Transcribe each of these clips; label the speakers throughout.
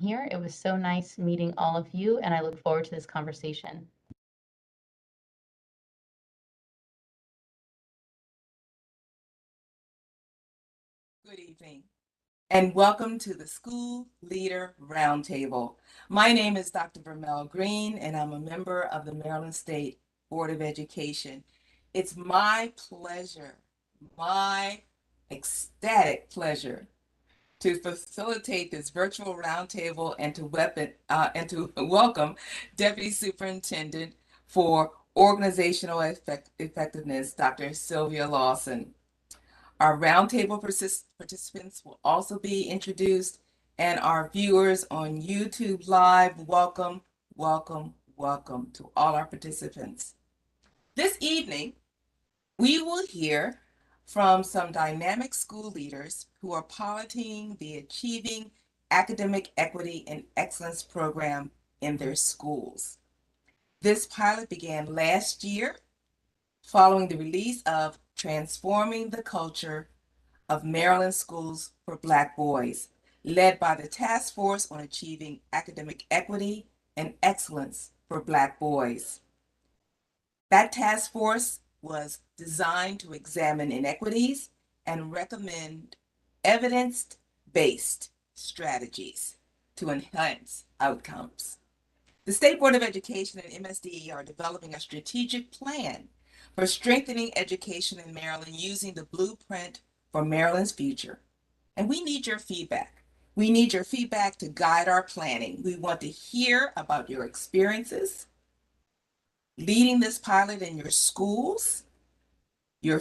Speaker 1: here. It was so nice meeting all of you, and I look forward to this conversation.
Speaker 2: Good evening, and welcome to the School Leader Roundtable. My name is Dr. Vermel Green, and I'm a member of the Maryland State Board of Education. It's my pleasure, my ecstatic pleasure, to facilitate this virtual roundtable and to welcome Deputy Superintendent for Organizational Effectiveness, Dr. Sylvia Lawson. Our roundtable participants will also be introduced, and our viewers on YouTube Live, welcome, welcome, welcome to all our participants. This evening, we will hear from some dynamic school leaders who are piloting the Achieving Academic Equity and Excellence program in their schools. This pilot began last year following the release of Transforming the Culture of Maryland Schools for Black Boys, led by the Task Force on Achieving Academic Equity and Excellence for Black Boys. That task force was designed to examine inequities and recommend evidence-based strategies to enhance outcomes. The State Board of Education and MSDE are developing a strategic plan for strengthening education in Maryland using the blueprint for Maryland's future. And we need your feedback. We need your feedback to guide our planning. We want to hear about your experiences leading this pilot in your schools, your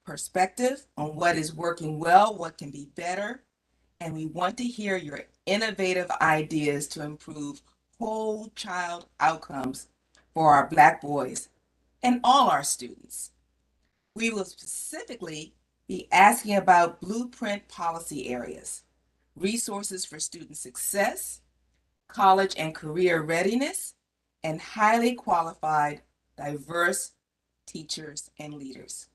Speaker 2: perspective on what is working well, what can be better, and we want to hear your innovative ideas to improve whole child outcomes for our Black boys and all our students. We will specifically be asking about blueprint policy areas, resources for student success, college and career readiness, and highly qualified, diverse teachers and leaders.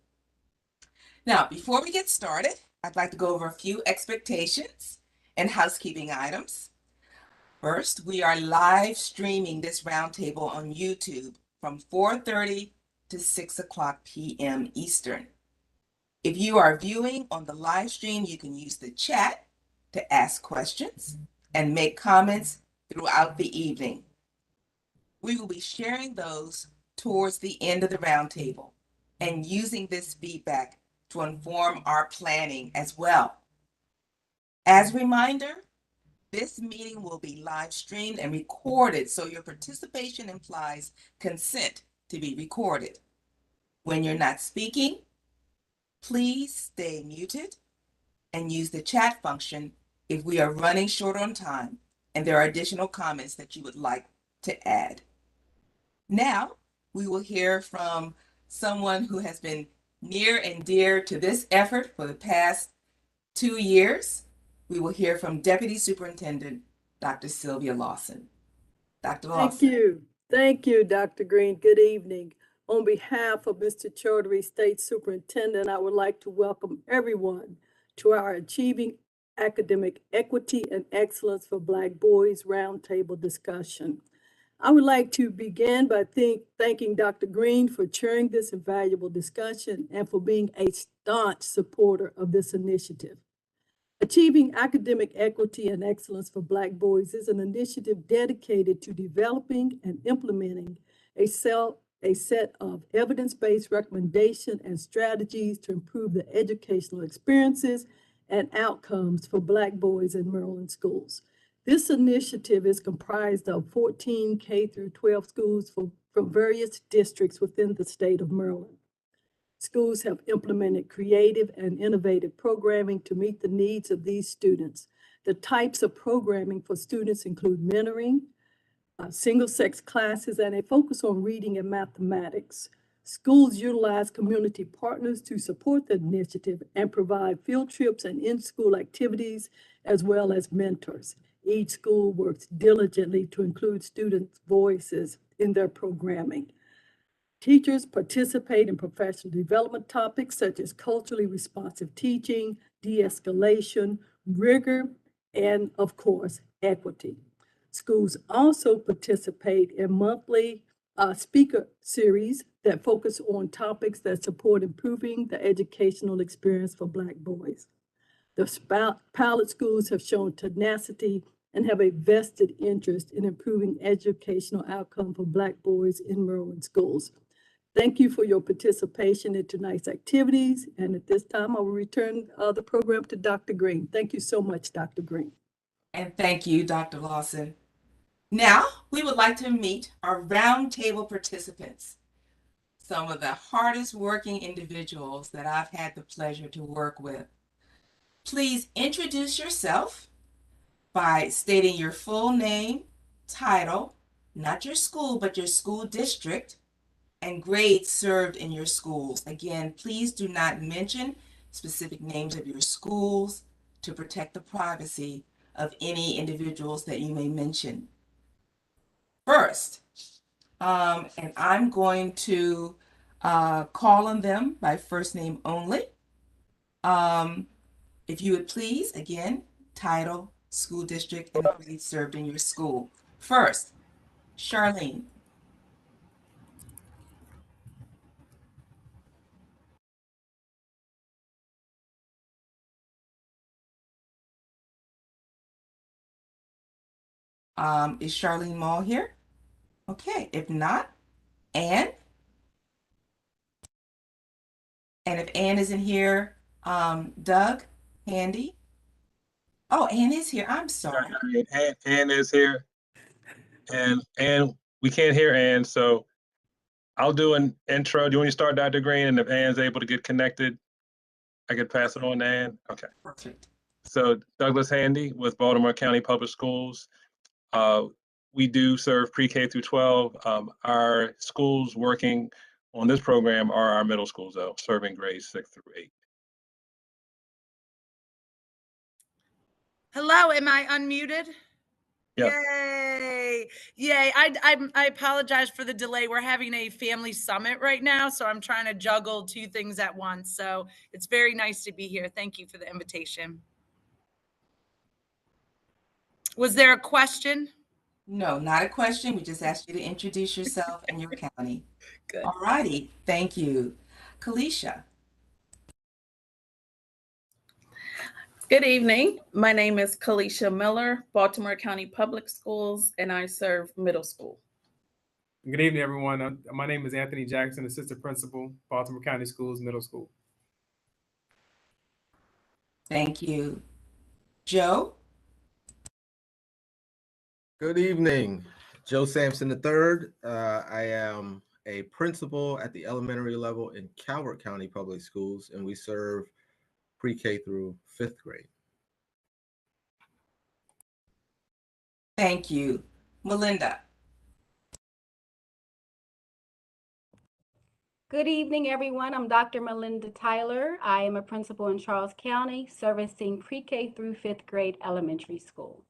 Speaker 2: Now, before we get started, I'd like to go over a few expectations and housekeeping items. First, we are live streaming this roundtable on YouTube from 4:30 to 6 o'clock p.m. Eastern. If you are viewing on the live stream, you can use the chat to ask questions and make comments throughout the evening. We will be sharing those towards the end of the roundtable and using this feedback to inform our planning as well. As a reminder, this meeting will be live streamed and recorded, so your participation implies consent to be recorded. When you're not speaking, please stay muted and use the chat function if we are running short on time and there are additional comments that you would like to add. Now, we will hear from someone who has been near and dear to this effort for the past 2 years. We will hear from Deputy Superintendent Dr. Sylvia Lawson. Dr. Lawson.
Speaker 3: Thank you. Thank you, Dr. Green. Good evening. On behalf of Mr. Chaudhary, State Superintendent, I would like to welcome everyone to our Achieving Academic Equity and Excellence for Black Boys Roundtable discussion. I would like to begin by thanking Dr. Green for chairing this invaluable discussion and for being a staunch supporter of this initiative. Achieving Academic Equity and Excellence for Black Boys is an initiative dedicated to developing and implementing a set of evidence-based recommendations and strategies to improve the educational experiences and outcomes for Black boys in Maryland schools. This initiative is comprised of 14 K through 12 schools from various districts within the state of Maryland. Schools have implemented creative and innovative programming to meet the needs of these students. The types of programming for students include mentoring, single-sex classes, and a focus on reading and mathematics. Schools utilize community partners to support the initiative and provide field trips and in-school activities, as well as mentors. Each school works diligently to include students' voices in their programming. Teachers participate in professional development topics such as culturally responsive teaching, de-escalation, rigor, and, of course, equity. Schools also participate in monthly speaker series that focus on topics that support improving the educational experience for Black boys. The pilot schools have shown tenacity and have a vested interest in improving educational outcome for Black boys in Maryland schools. Thank you for your participation in tonight's activities. And at this time, I will return the program to Dr. Green. Thank you so much, Dr. Green.
Speaker 2: And thank you, Dr. Lawson. Now, we would like to meet our roundtable participants, some of the hardest working individuals that I've had the pleasure to work with. Please introduce yourself by stating your full name, title, not your school, but your school district, and grades served in your schools. Again, please do not mention specific names of your schools to protect the privacy of any individuals that you may mention. First, and I'm going to call on them by first name only. If you would please, again, title, school district, and grades served in your school. First, Charlene. Is Charlene Mall here? Okay, if not, Anne. And if Anne isn't here, Doug, Handy. Oh, Anne is here. I'm sorry.
Speaker 4: Ann is here. And we can't hear Ann, so I'll do an intro. Do you want me to start, Dr. Green? And if Ann's able to get connected, I could pass it on to Ann. Okay.
Speaker 2: Perfect.
Speaker 4: So Douglas Handy with Baltimore County Public Schools. We do serve pre-K through 12. Our schools working on this program are our middle schools, though, serving grades 6 through 8.
Speaker 5: Hello, am I unmuted?
Speaker 4: Yes.
Speaker 5: Yay! Yay! I apologize for the delay. We're having a family summit right now, so I'm trying to juggle two things at once. So it's very nice to be here. Thank you for the invitation. Was there a question?
Speaker 2: No, not a question. We just asked you to introduce yourself and your county.
Speaker 5: Good.
Speaker 2: All righty. Thank you. Kalisha.
Speaker 6: Good evening. My name is Kalisha Miller, Baltimore County Public Schools, and I serve middle school.
Speaker 7: Good evening, everyone. My name is Anthony Jackson, Assistant Principal, Baltimore County Schools, Middle School.
Speaker 2: Thank you. Joe.
Speaker 8: Good evening, Joe Sampson III. I am a principal at the elementary level in Calvert County Public Schools, and we serve pre-K through 5th grade.
Speaker 2: Thank you. Melinda.
Speaker 9: Good evening, everyone. I'm Dr. Melinda Tyler. I am a principal in Charles County, servicing pre-K through 5th grade elementary school.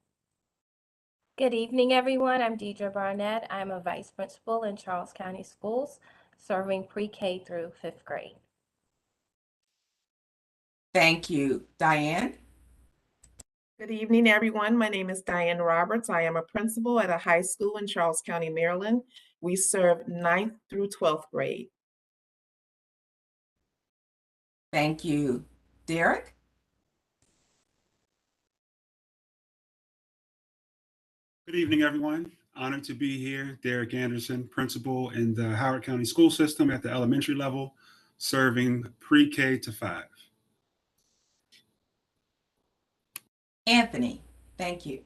Speaker 10: Good evening, everyone. I'm Deidre Barnett. I'm a vice principal in Charles County Schools, serving pre-K through 5th grade.
Speaker 2: Thank you. Diane.
Speaker 11: Good evening, everyone. My name is Diane Roberts. I am a principal at a high school in Charles County, Maryland. We serve 9th through 12th grade.
Speaker 2: Thank you. Derek.
Speaker 12: Good evening, everyone. Honored to be here. Derek Anderson, principal in the Howard County School System at the elementary level, serving pre-K to 5.
Speaker 2: Anthony. Thank you.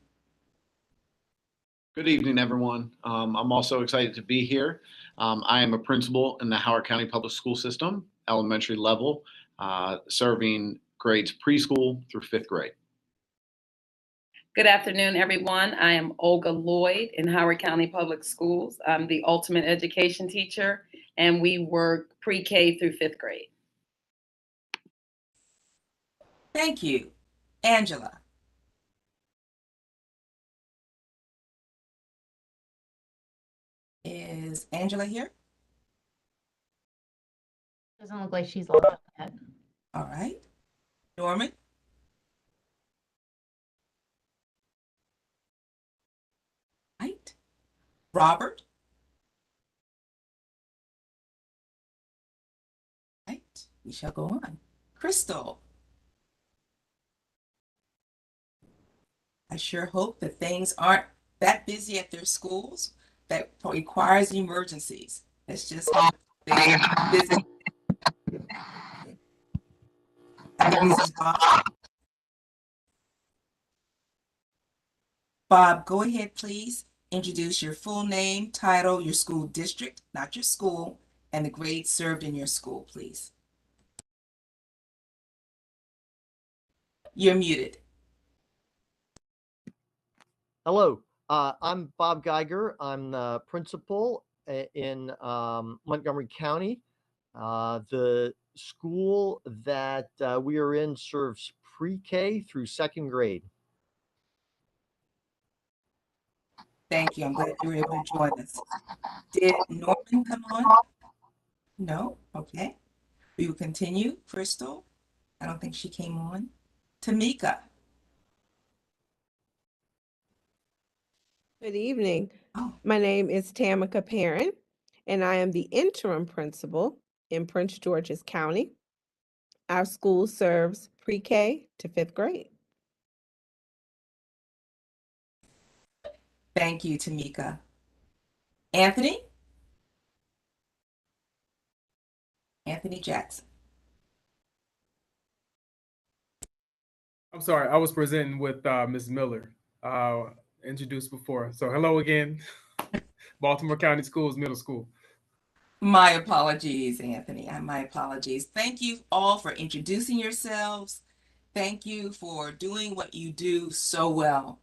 Speaker 13: Good evening, everyone. I'm also excited to be here. I am a principal in the Howard County Public School System, elementary level, serving grades preschool through 5th grade.
Speaker 6: Good afternoon, everyone. I am Olga Lloyd in Howard County Public Schools. I'm the ultimate education teacher, and we work pre-K through 5th grade.
Speaker 2: Thank you. Angela. Is Angela here?
Speaker 1: Doesn't look like she's logged yet.
Speaker 2: All right. Norman. Robert? Right, we shall go on. Crystal? I sure hope that things aren't that busy at their schools that requires emergencies. Let's just hope they are busy. I think this is Bob. Bob, go ahead, please. Introduce your full name, title, your school district, not your school, and the grade served in your school, please. You're muted.
Speaker 14: Hello, I'm Bob Geiger. I'm the principal in Montgomery County. The school that we are in serves pre-K through second grade.
Speaker 2: Thank you. I'm glad you were able to join us. Did Norman come on? No? Okay. We will continue. Crystal? I don't think she came on. Tamika?
Speaker 15: Good evening.
Speaker 2: Oh.
Speaker 15: My name is Tamika Perrin, and I am the interim principal in Prince George's County. Our school serves pre-K to fifth grade.
Speaker 2: Thank you, Tamika. Anthony? Anthony Jackson.
Speaker 7: I'm sorry, I was presenting with Ms. Miller, introduced before. So hello again, Baltimore County Schools Middle School.
Speaker 2: My apologies, Anthony. My apologies. Thank you all for introducing yourselves. Thank you for doing what you do so well.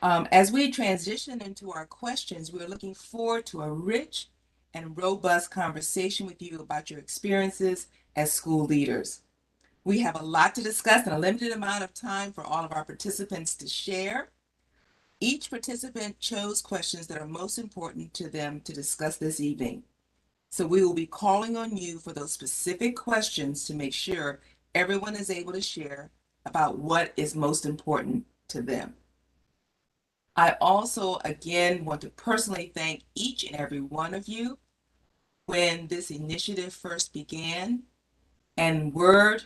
Speaker 2: As we transition into our questions, we're looking forward to a rich and robust conversation with you about your experiences as school leaders. We have a lot to discuss and a limited amount of time for all of our participants to share. Each participant chose questions that are most important to them to discuss this evening. So we will be calling on you for those specific questions to make sure everyone is able to share about what is most important to them. I also, again, want to personally thank each and every one of you. When this initiative first began and word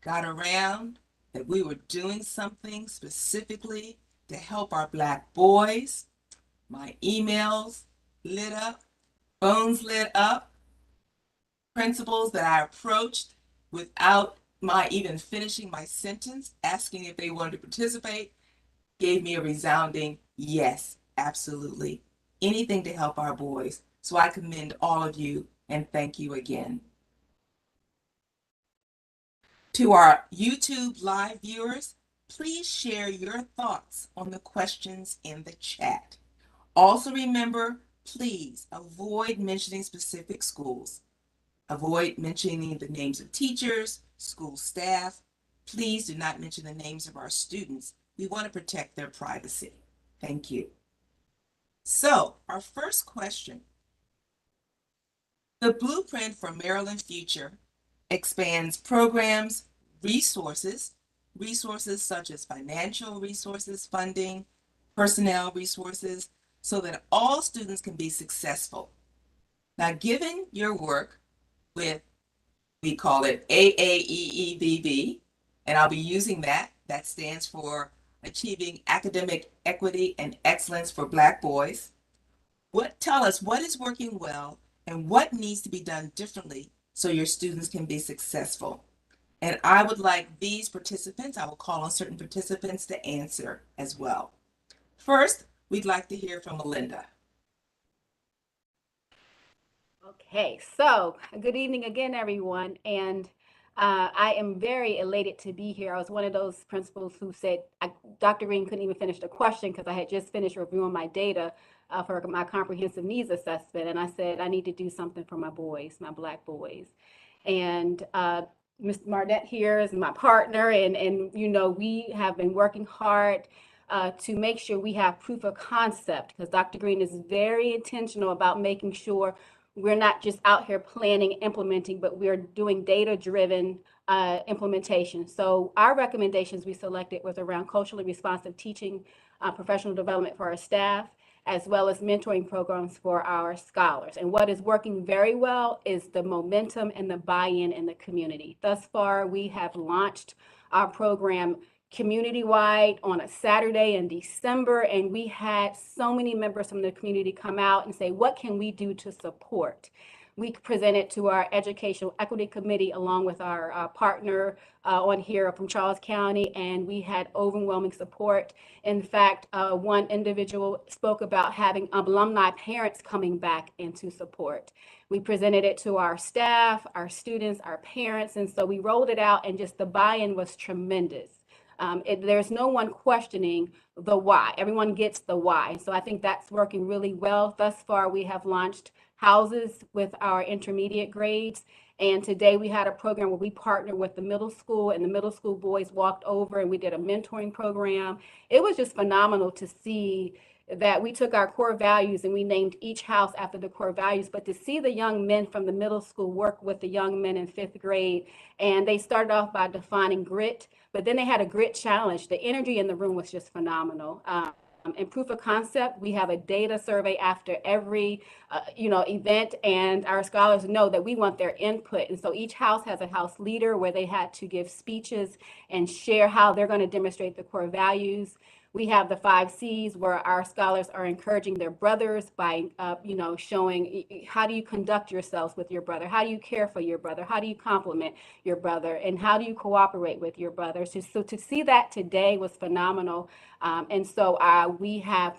Speaker 2: got around that we were doing something specifically to help our Black boys, my emails lit up, phones lit up, principals that I approached without my even finishing my sentence, asking if they wanted to participate, gave me a resounding yes, absolutely. Anything to help our boys. So I commend all of you and thank you again. To our YouTube live viewers, please share your thoughts on the questions in the chat. Also remember, please avoid mentioning specific schools. Avoid mentioning the names of teachers, school staff. Please do not mention the names of our students. We want to protect their privacy. Thank you. So, our first question. The Blueprint for Maryland Future expands programs, resources such as financial resources, funding, personnel resources, so that all students can be successful. Now, given your work with, we call it AAEEBB, and I'll be using that. That stands for Achieving Academic Equity and Excellence for Black Boys. Tell us what is working well and what needs to be done differently so your students can be successful. And I would like these participants, I will call on certain participants to answer as well. First, we'd like to hear from Melinda.
Speaker 9: Okay, so good evening again, everyone. And I am very elated to be here. I was one of those principals who said Dr. Green couldn't even finish the question because I had just finished reviewing my data for my comprehensive needs assessment. And I said, I need to do something for my boys, my Black boys. And Mr. Marnette here is my partner. And you know, we have been working hard to make sure we have proof of concept, because Dr. Green is very intentional about making sure we're not just out here planning, implementing, but we're doing data-driven implementation. So our recommendations we selected was around culturally responsive teaching, professional development for our staff, as well as mentoring programs for our scholars. And what is working very well is the momentum and the buy-in in the community. Thus far, we have launched our program community-wide on a Saturday in December, and we had so many members from the community come out and say, what can we do to support? We presented to our Educational Equity Committee along with our partner on here from Charles County, and we had overwhelming support. In fact, one individual spoke about having alumni parents coming back into support. We presented it to our staff, our students, our parents, and so we rolled it out, and just the buy-in was tremendous. There's no one questioning the why. Everyone gets the why. So I think that's working really well. Thus far, we have launched houses with our intermediate grades. And today we had a program where we partnered with the middle school, and the middle school boys walked over and we did a mentoring program. It was just phenomenal to see that we took our core values and we named each house after the core values, but to see the young men from the middle school work with the young men in 5th grade, and they started off by defining grit, but then they had a grit challenge. The energy in the room was just phenomenal. In proof of concept, we have a data survey after every event, and our scholars know that we want their input. And so each house has a house leader where they had to give speeches and share how they're going to demonstrate the core values. We have the 5 C's where our scholars are encouraging their brothers by, showing how do you conduct yourselves with your brother? How do you care for your brother? How do you compliment your brother? And how do you cooperate with your brother? So to see that today was phenomenal. And so we have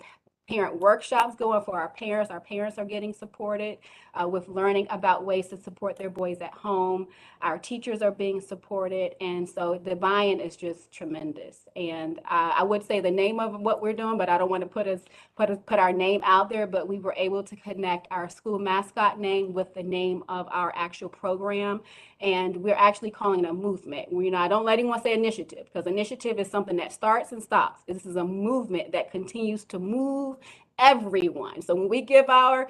Speaker 9: parent workshops going for our parents. Our parents are getting supported with learning about ways to support their boys at home. Our teachers are being supported. And so the buy-in is just tremendous. And I would say the name of what we're doing, but I don't want to put our name out there, but we were able to connect our school mascot name with the name of our actual program. And we're actually calling it a movement. I don't let anyone say initiative, because initiative is something that starts and stops. This is a movement that continues to move everyone. So when we give our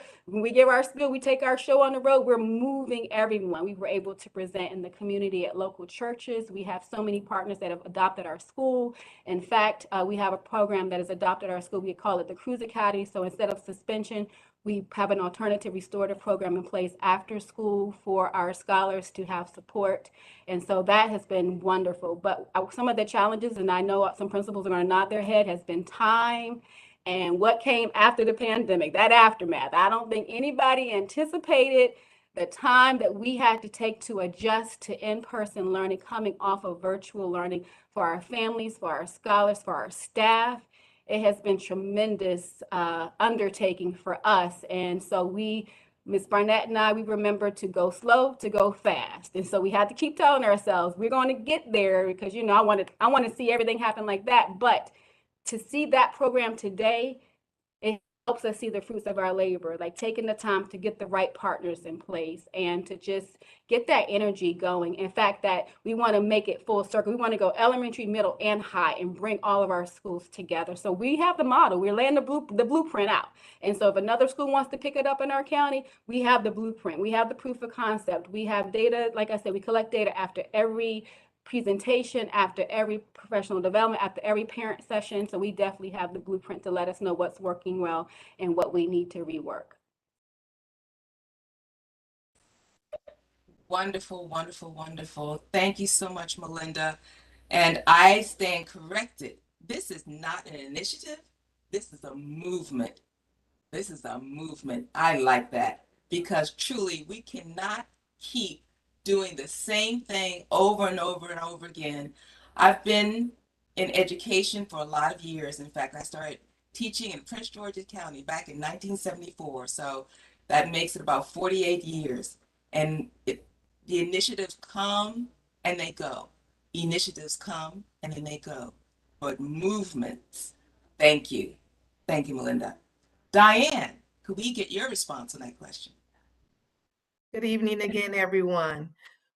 Speaker 9: spiel, we take our show on the road, we're moving everyone. We were able to present in the community at local churches. We have so many partners that have adopted our school. In fact, we have a program that has adopted our school. We call it the Cruise Academy. So instead of suspension, we have an alternative restorative program in place after school for our scholars to have support. And so that has been wonderful. But some of the challenges, and I know some principals are going to nod their head, has been time and what came after the pandemic, that aftermath. I don't think anybody anticipated the time that we had to take to adjust to in-person learning, coming off of virtual learning for our families, for our scholars, for our staff. It has been tremendous undertaking for us. And so Ms. Barnett and I, we remember to go slow, to go fast. And so we had to keep telling ourselves, we're going to get there, because, I want to see everything happen like that. But to see that program today, it helps us see the fruits of our labor, like taking the time to get the right partners in place and to just get that energy going. In fact, that we want to make it full circle. We want to go elementary, middle, and high and bring all of our schools together. So we have the model. We're laying the blueprint out. And so if another school wants to pick it up in our county, we have the blueprint. We have the proof of concept. We have data. Like I said, we collect data after every presentation, after every professional development, after every parent session. So we definitely have the blueprint to let us know what's working well and what we need to rework.
Speaker 2: Wonderful, wonderful, wonderful. Thank you so much, Melinda. And I stand corrected. This is not an initiative. This is a movement. This is a movement. I like that, because truly we cannot keep doing the same thing over and over and over again. I've been in education for a lot of years. In fact, I started teaching in Prince George's County back in 1974. So that makes it about 48 years. And the initiatives come and they go. Initiatives come and then they go. But movements, thank you. Thank you, Melinda. Diane, could we get your response on that question?
Speaker 11: Good evening again, everyone.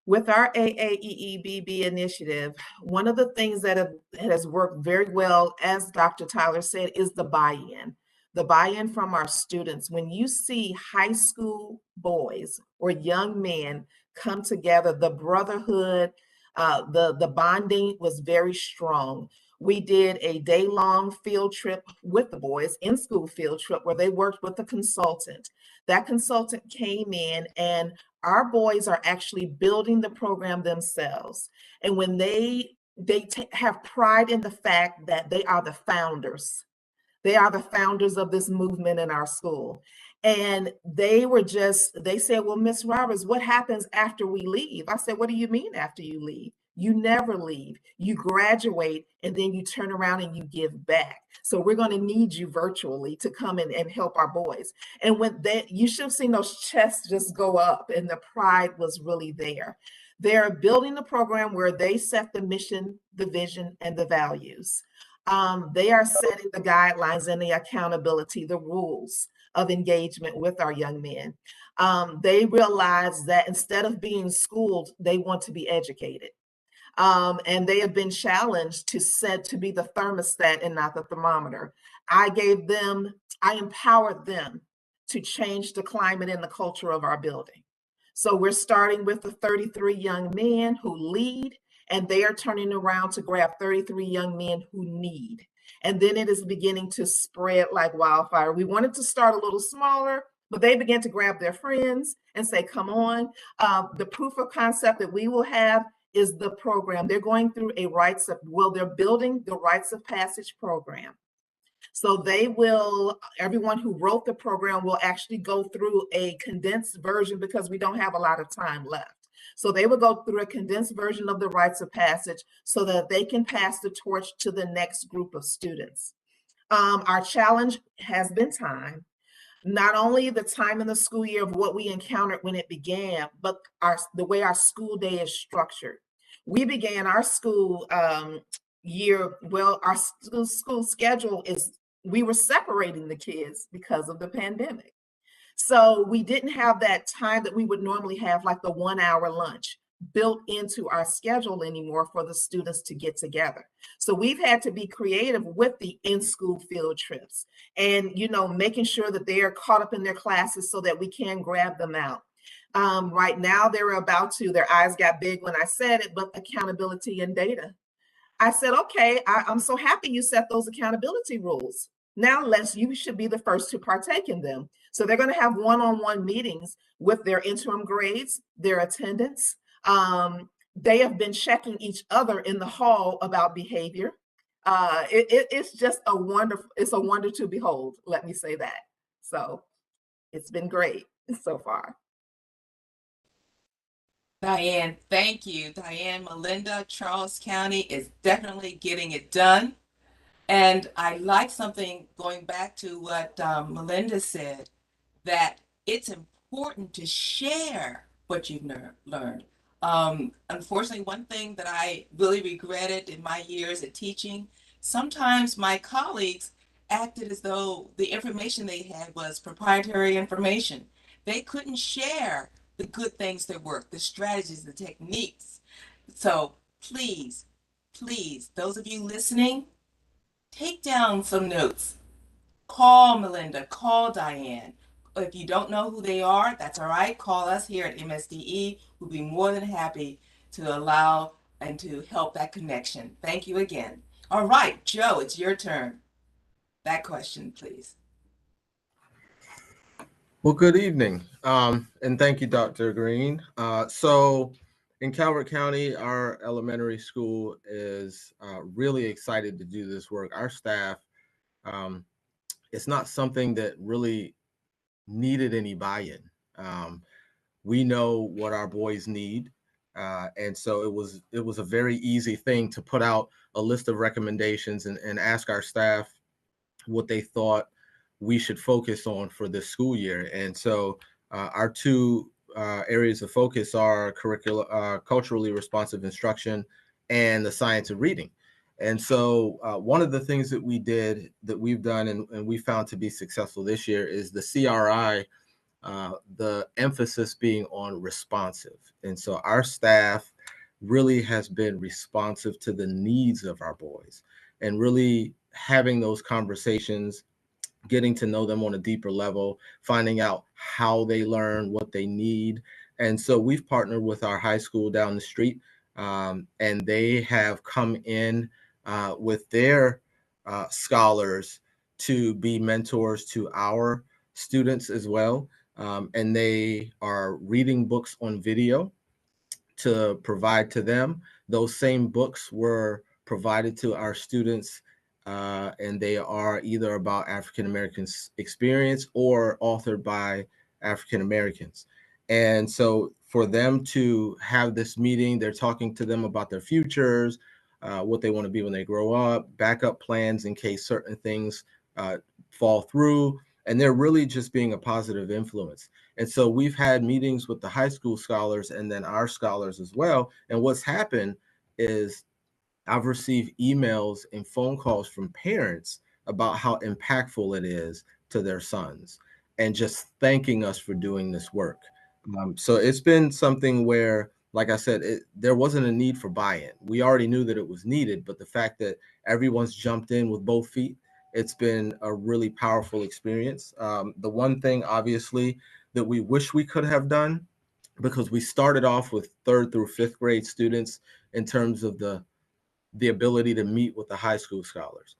Speaker 11: With our AAEEBB initiative, one of the things that has worked very well, as Dr. Tyler said, is the buy-in. The buy-in from our students. When you see high school boys or young men come together, the brotherhood, the bonding was very strong. We did a day-long field trip with the boys, in-school field trip, where they worked with a consultant. That consultant came in, and our boys are actually building the program themselves. And when they have pride in the fact that they are the founders. They are the founders of this movement in our school. And they said, well, Miss Roberts, what happens after we leave? I said, what do you mean after you leave? You never leave. You graduate and then you turn around and you give back. So we're going to need you virtually to come in and help our boys. And when you should have seen those chests just go up, and the pride was really there. They're building a program where they set the mission, the vision, and the values. They are setting the guidelines and the accountability, the rules of engagement with our young men. They realize that instead of being schooled, they want to be educated. And they have been challenged to be the thermostat and not the thermometer. I empowered them to change the climate and the culture of our building. So we're starting with the 33 young men who lead, and they are turning around to grab 33 young men who need. And then it is beginning to spread like wildfire. We wanted to start a little smaller, but they began to grab their friends and say, come on. The proof of concept that we will have is the program. They're going through they're building the rites of passage program. So everyone who wrote the program will actually go through a condensed version because we don't have a lot of time left. So they will go through a condensed version of the rites of passage so that they can pass the torch to the next group of students. Our challenge has been time. Not only the time in the school year of what we encountered when it began, but the way our school day is structured. We began our school year, our school schedule we were separating the kids because of the pandemic. So we didn't have that time that we would normally have, like the 1 hour lunch, built into our schedule anymore for the students to get together. So we've had to be creative with the in-school field trips and, making sure that they are caught up in their classes so that we can grab them out. Right now, their eyes got big when I said it, but accountability and data. I said, okay, I'm so happy you set those accountability rules. Now you should be the first to partake in them. So they're going to have one-on-one meetings with their interim grades, their attendance. They have been checking each other in the hall about behavior. It's just a wonder to behold, let me say that. So it's been great so far.
Speaker 2: Diane, thank you. Diane, Melinda, Charles County is definitely getting it done. And I like something going back to what Melinda said, that it's important to share what you've learned. Unfortunately, one thing that I really regretted in my years of teaching, sometimes my colleagues acted as though the information they had was proprietary information. They couldn't share the good things that work, the strategies, the techniques. So please, those of you listening, take down some notes. Call Melinda, call Diane. If you don't know who they are, that's all right. Call us here at MSDE. We'll be more than happy to allow and to help that connection. Thank you again. All right, Joe, it's your turn. That question, please.
Speaker 8: Well, good evening, and thank you, Dr. Green. So in Calvert County, our elementary school is really excited to do this work. Our staff, it's not something that really needed any buy-in. We know what our boys need, and so it was a very easy thing to put out a list of recommendations and ask our staff what they thought we should focus on for this school year. And so our two areas of focus are culturally responsive instruction and the science of reading. And so one of the things that we've done and we found to be successful this year is the CRI, the emphasis being on responsive. And so our staff really has been responsive to the needs of our boys and really having those conversations, getting to know them on a deeper level, finding out how they learn, what they need. And so we've partnered with our high school down the street, and they have come in with their scholars to be mentors to our students as well. And they are reading books on video to provide to them. Those same books were provided to our students, and they are either about African Americans' experience or authored by African Americans. And so for them to have this meeting, they're talking to them about their futures, what they want to be when they grow up, backup plans in case certain things fall through. And they're really just being a positive influence. And so we've had meetings with the high school scholars and then our scholars as well. And what's happened is I've received emails and phone calls from parents about how impactful it is to their sons and just thanking us for doing this work. So it's been something where, like I said, there wasn't a need for buy-in. We already knew that it was needed, but the fact that everyone's jumped in with both feet, it's been a really powerful experience. The one thing, obviously, that we wish we could have done, because we started off with 3rd through 5th grade students in terms of the ability to meet with the high school scholars.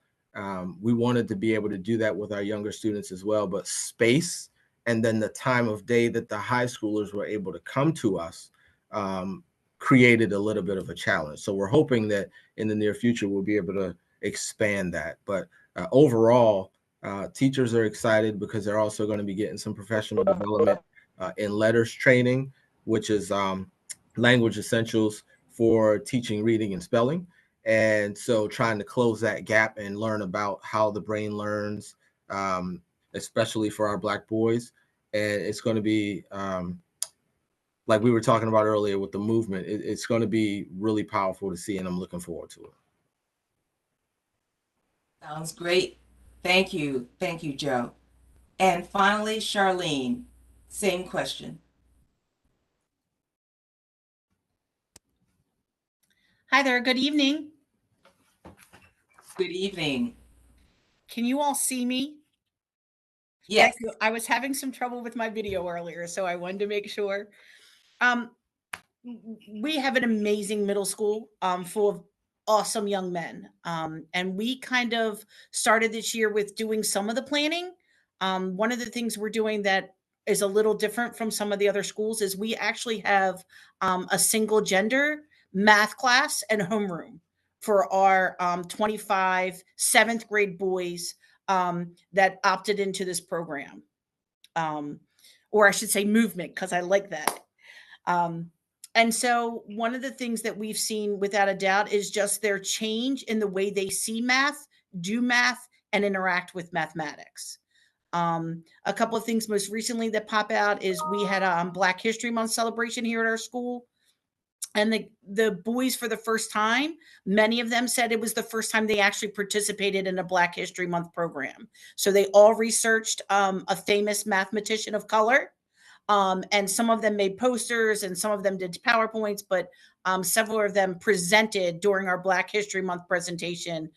Speaker 8: We wanted to be able to do that with our younger students as well, but space and then the time of day that the high schoolers were able to come to us created a little bit of a challenge. So we're hoping that in the near future, we'll be able to expand that. But overall, teachers are excited because they're also going to be getting some professional development in letters training, which is language essentials for teaching reading and spelling. And so trying to close that gap and learn about how the brain learns, especially for our Black boys. And it's going to be, like we were talking about earlier with the movement, it's going to be really powerful to see, and I'm looking forward to it.
Speaker 2: Sounds great. Thank you. Thank you, Joe. And finally, Charlene, same question.
Speaker 5: Hi there. Good evening.
Speaker 2: Good evening.
Speaker 5: Can you all see me?
Speaker 2: Yes.
Speaker 5: I was having some trouble with my video earlier, so I wanted to make sure. We have an amazing middle school full of awesome young men. And we kind of started this year with doing some of the planning. One of the things we're doing that is a little different from some of the other schools is we actually have a single gender math class and homeroom for our 25 7th grade boys that opted into this program. Or I should say movement, because I like that. And so one of the things that we've seen without a doubt is just their change in the way they see math, do math, and interact with mathematics. A couple of things most recently that pop out is we had a Black History Month celebration here at our school. And the boys, for the first time, many of them said it was the first time they actually participated in a Black History Month program. So they all researched a famous mathematician of color. And some of them made posters and some of them did PowerPoints, but several of them presented during our Black History Month presentation.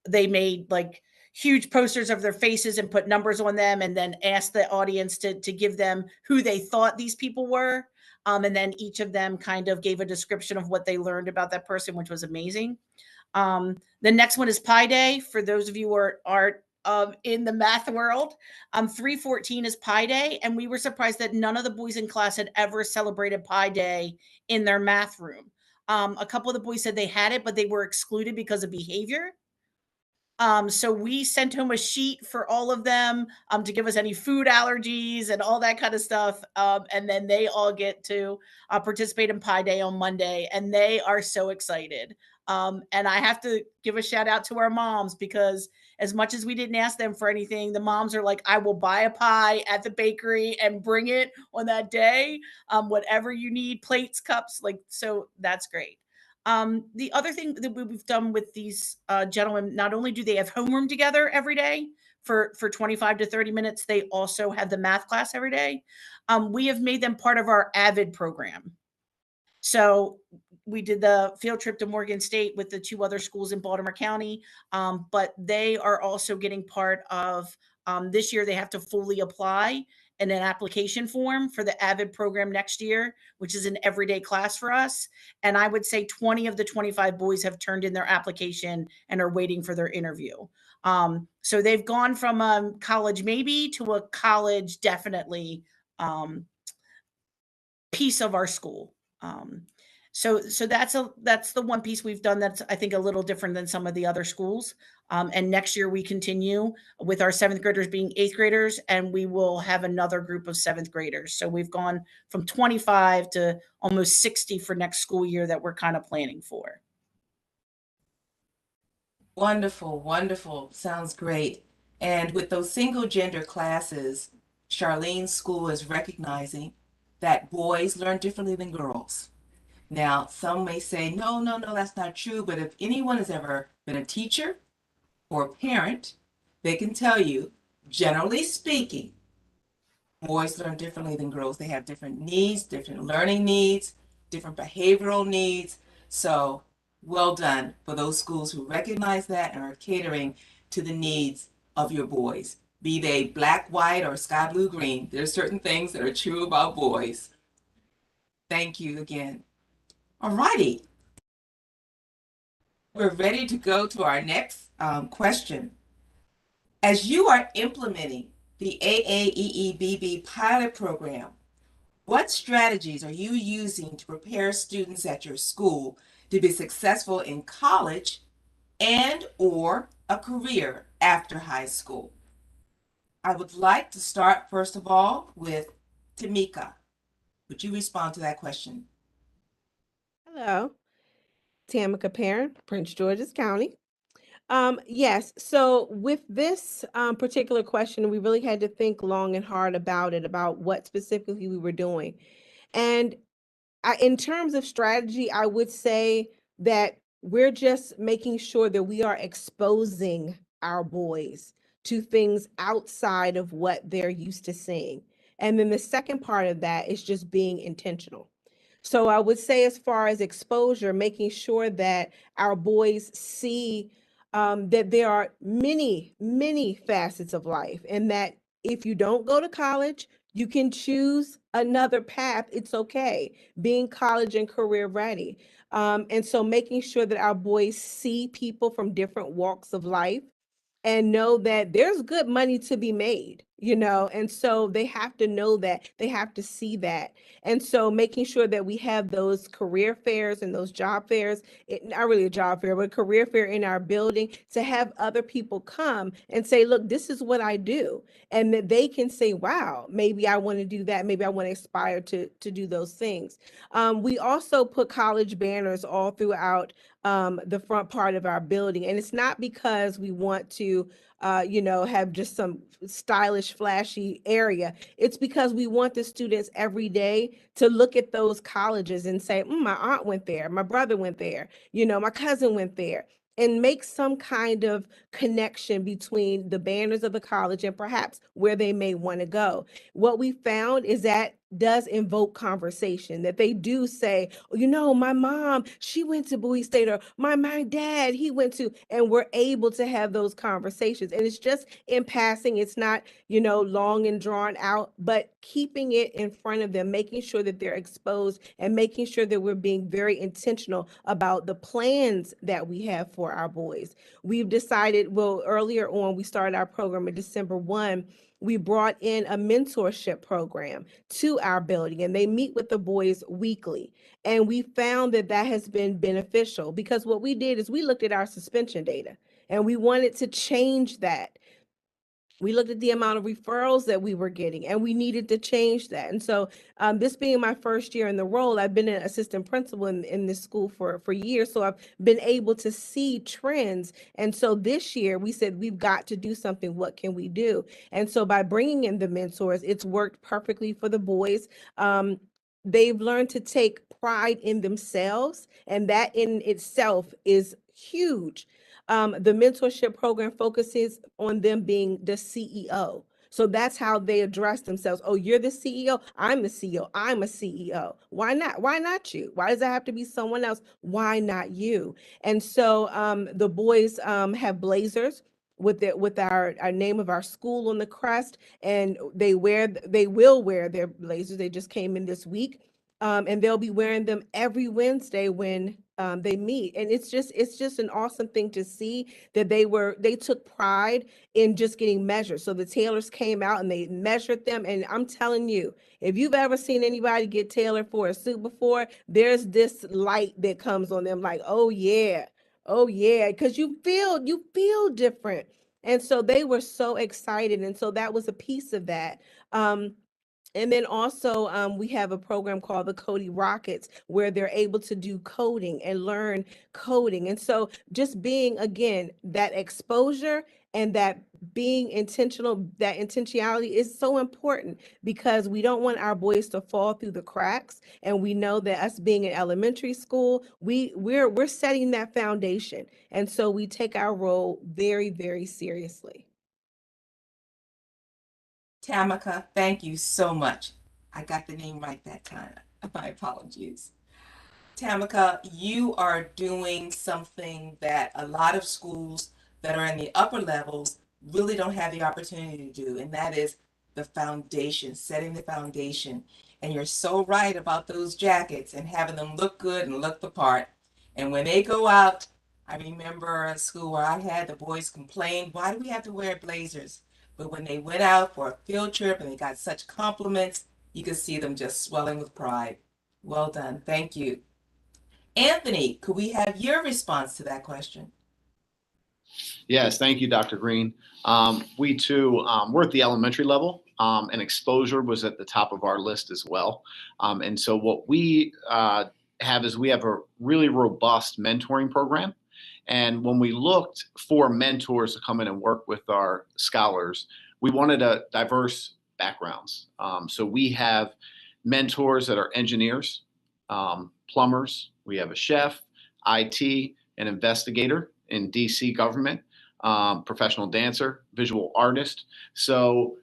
Speaker 5: They made like huge posters of their faces and put numbers on them and then asked the audience to give them who they thought these people were. And then each of them kind of gave a description of what they learned about that person, which was amazing. The next one is Pi Day. For those of you who are in the math world, 3/14 is Pi Day, and we were surprised that none of the boys in class had ever celebrated Pi Day in their math room. A couple of the boys said they had it, but they were excluded because of behavior. So we sent home a sheet for all of them to give us any food allergies and all that kind of stuff. And then they all get to participate in Pi Day on Monday, and they are so excited. And I have to give a shout out to our moms, because as much as we didn't ask them for anything, the moms are like, I will buy a pie at the bakery and bring it on that day. Whatever you need, plates, cups, like, so that's great. The other thing that we've done with these gentlemen, not only do they have homeroom together every day for 25 to 30 minutes, they also have the math class every day. We have made them part of our AVID program. So we did the field trip to Morgan State with the 2 other schools in Baltimore County, but they are also getting part of, this year they have to fully apply in an application form for the AVID program next year, which is an everyday class for us. And I would say 20 of the 25 boys have turned in their application and are waiting for their interview. So they've gone from a college maybe to a college definitely piece of our school. So that's the one piece we've done that's, I think, a little different than some of the other schools. And next year we continue with our 7th graders being 8th graders, and we will have another group of 7th graders. So we've gone from 25 to almost 60 for next school year that we're kind of planning for.
Speaker 2: Wonderful, wonderful. Sounds great. And with those single gender classes, Charlene's school is recognizing that boys learn differently than girls. Now, some may say, no, that's not true. But if anyone has ever been a teacher or a parent, they can tell you, generally speaking, boys learn differently than girls. They have different needs, different learning needs, different behavioral needs. So well done for those schools who recognize that and are catering to the needs of your boys. Be they black, white, or sky blue, green, there's certain things that are true about boys. Thank you again. All righty. We're ready to go to our next question. As you are implementing the AAEEBB pilot program, what strategies are you using to prepare students at your school to be successful in college and or a career after high school? I would like to start, first of all, with Tamika. Would you respond to that question?
Speaker 15: Hello, Tamika Parent, Prince George's County. Yes, so with this particular question, we really had to think long and hard about it, about what specifically we were doing. And in terms of strategy, I would say that we're just making sure that we are exposing our boys to things outside of what they're used to seeing. And then the second part of that is just being intentional. So I would say, as far as exposure, making sure that our boys see that there are many, many facets of life, and that if you don't go to college, you can choose another path. It's okay. Being college and career ready. And so making sure that our boys see people from different walks of life and know that there's good money to be made, and so they have to know that, they have to see that. And so making sure that we have those career fairs and those job fairs, not really a job fair, but a career fair in our building, to have other people come and say, look, this is what I do. And that they can say, wow, maybe I want to do that. Maybe I want to aspire to do those things. We also put college banners all throughout the front part of our building. And it's not because we want to, have just some stylish, flashy area. It's because we want the students every day to look at those colleges and say, my aunt went there, my brother went there, my cousin went there, and make some kind of connection between the banners of the college and perhaps where they may want to go. What we found is that does invoke conversation, that they do say, my mom, she went to Bowie State, or my dad, he went to, and we're able to have those conversations. And it's just in passing. It's not, long and drawn out, but keeping it in front of them, making sure that they're exposed, and making sure that we're being very intentional about the plans that we have for our boys. We've decided, earlier on, we started our program in December 1. We brought in a mentorship program to our building, and they meet with the boys weekly. And we found that that has been beneficial, because what we did is we looked at our suspension data and we wanted to change that. We looked at the amount of referrals that we were getting, and we needed to change that. And so this being my first year in the role, I've been an assistant principal in this school for years. So I've been able to see trends. And so this year we said, we've got to do something. What can we do? And so by bringing in the mentors, it's worked perfectly for the boys. They've learned to take pride in themselves, and that in itself is huge. The mentorship program focuses on them being the CEO. So that's how they address themselves. Oh, you're the CEO. I'm the CEO. I'm a CEO. Why not? Why not you? Why does that have to be someone else? Why not you? And so the boys have blazers with our name of our school on the crest, and they will wear their blazers. They just came in this week. And they'll be wearing them every Wednesday when they meet. And it's just an awesome thing to see that they took pride in just getting measured. So the tailors came out and they measured them. And I'm telling you, if you've ever seen anybody get tailored for a suit before, there's this light that comes on them like, oh yeah, because you feel different. And so they were so excited. And so that was a piece of that. And then also, we have a program called the Cody Rockets, where they're able to do coding and learn coding. And so just being, again, that exposure and that being intentional, that intentionality is so important, because we don't want our boys to fall through the cracks. And we know that us being in elementary school, we're setting that foundation. And so we take our role very, very seriously.
Speaker 2: Tamika, thank you so much. I got the name right that time. My apologies. Tamika, you are doing something that a lot of schools that are in the upper levels really don't have the opportunity to do, and that is the foundation, setting the foundation. And you're so right about those jackets and having them look good and look the part. And when they go out, I remember a school where I had the boys complain, why do we have to wear blazers? But when they went out for a field trip and they got such compliments, you could see them just swelling with pride. Well done. Thank you. Anthony, could we have your response to that question?
Speaker 13: Yes, thank you, Dr. Green. We too, we're at the elementary level, and exposure was at the top of our list as well. And so what we have is we have a really robust mentoring program. And when we looked for mentors to come in and work with our scholars, we wanted a diverse backgrounds. So we have mentors that are engineers, plumbers, we have a chef, IT, an investigator in DC government, professional dancer, visual artist. So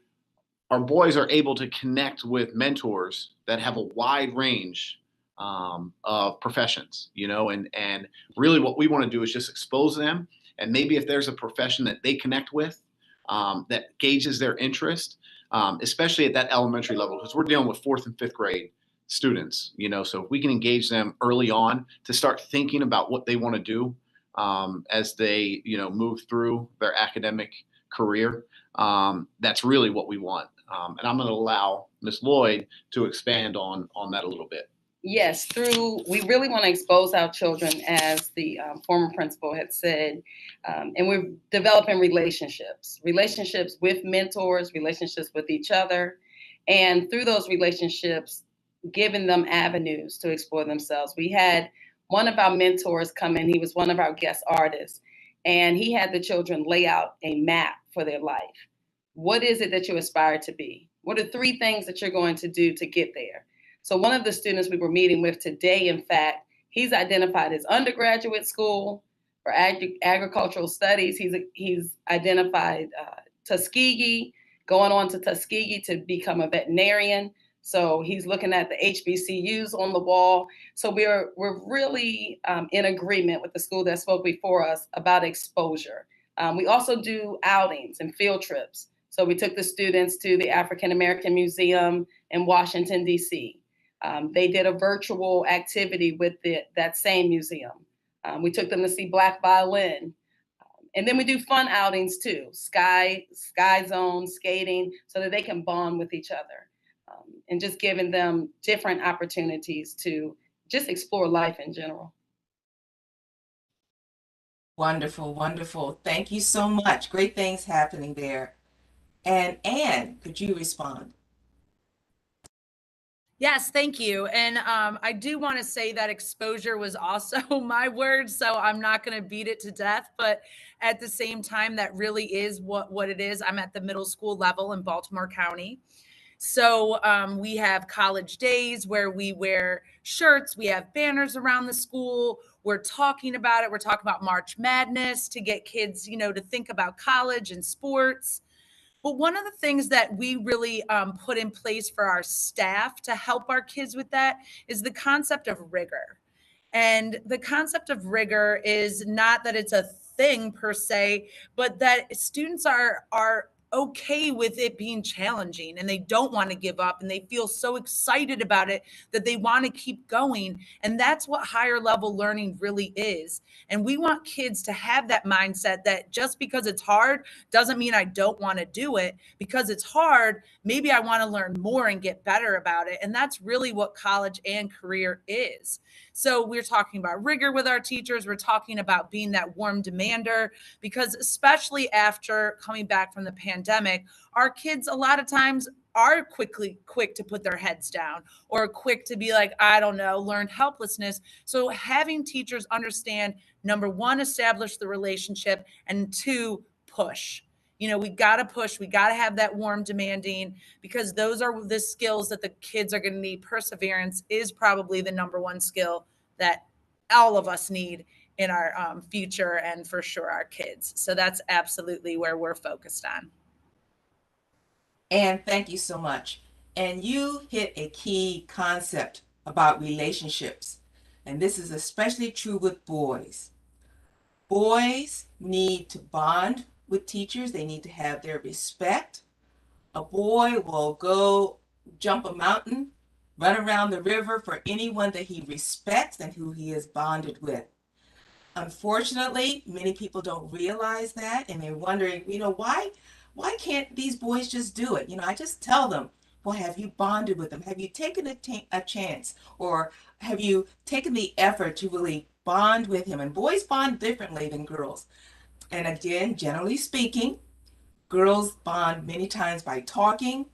Speaker 13: our boys are able to connect with mentors that have a wide range of professions, and really what we want to do is just expose them. And maybe if there's a profession that they connect with that gauges their interest, especially at that elementary level, because we're dealing with 4th and 5th grade students, so if we can engage them early on to start thinking about what they want to do as they, move through their academic career, that's really what we want. And I'm going to allow Ms. Lloyd to expand on that a little bit.
Speaker 6: Yes, we really want to expose our children, as the former principal had said, and we're developing relationships with mentors, relationships with each other, and through those relationships, giving them avenues to explore themselves. We had one of our mentors come in, he was one of our guest artists, and he had the children lay out a map for their life. What is it that you aspire to be? What are 3 things that you're going to do to get there? So one of the students we were meeting with today, in fact, he's identified his undergraduate school for agricultural studies. He's identified Tuskegee, going on to Tuskegee to become a veterinarian. So he's looking at the HBCUs on the wall. So we're really in agreement with the school that spoke before us about exposure. We also do outings and field trips. So we took the students to the African American Museum in Washington, D.C. They did a virtual activity with that same museum. We took them to see Black violin. And then we do fun outings too, sky zone, skating, so that they can bond with each other. And just giving them different opportunities to just explore life in general.
Speaker 2: Wonderful, wonderful. Thank you so much. Great things happening there. And Anne, could you respond?
Speaker 5: Yes, thank you. And I do want to say that exposure was also my word, so I'm not going to beat it to death. But at the same time, that really is what it is. I'm at the middle school level in Baltimore County. So we have college days where we wear shirts, we have banners around the school. We're talking about it. We're talking about March Madness to get kids, to think about college and sports. But one of the things that we really put in place for our staff to help our kids with that is the concept of rigor. And the concept of rigor is not that it's a thing per se, but that students are okay with it being challenging and they don't want to give up and they feel so excited about it that they want to keep going. And that's what higher level learning really is. And we want kids to have that mindset that just because it's hard doesn't mean I don't want to do it. Because it's hard, maybe I want to learn more and get better about it. And that's really what college and career is. So we're talking about rigor with our teachers. We're talking about being that warm demander, because especially after coming back from the pandemic, our kids a lot of times are quick to put their heads down or quick to be like, I don't know, learn helplessness. So having teachers understand, number one, establish the relationship, and two, push. You know, we got to push. We got to have that warm demanding, because those are the skills that the kids are going to need. Perseverance is probably the number one skill that all of us need in our future, and for sure our kids. So that's absolutely where we're focused on.
Speaker 2: And thank you so much. And you hit a key concept about relationships. And this is especially true with boys. Boys need to bond with teachers. They need to have their respect. A boy will go jump a mountain, run around the river for anyone that he respects and who he is bonded with. Unfortunately, many people don't realize that, and they're wondering, why can't these boys just do it? I just tell them, well, have you bonded with them? Have you taken a chance? Or have you taken the effort to really bond with him? And boys bond differently than girls. And again, generally speaking, girls bond many times by talking.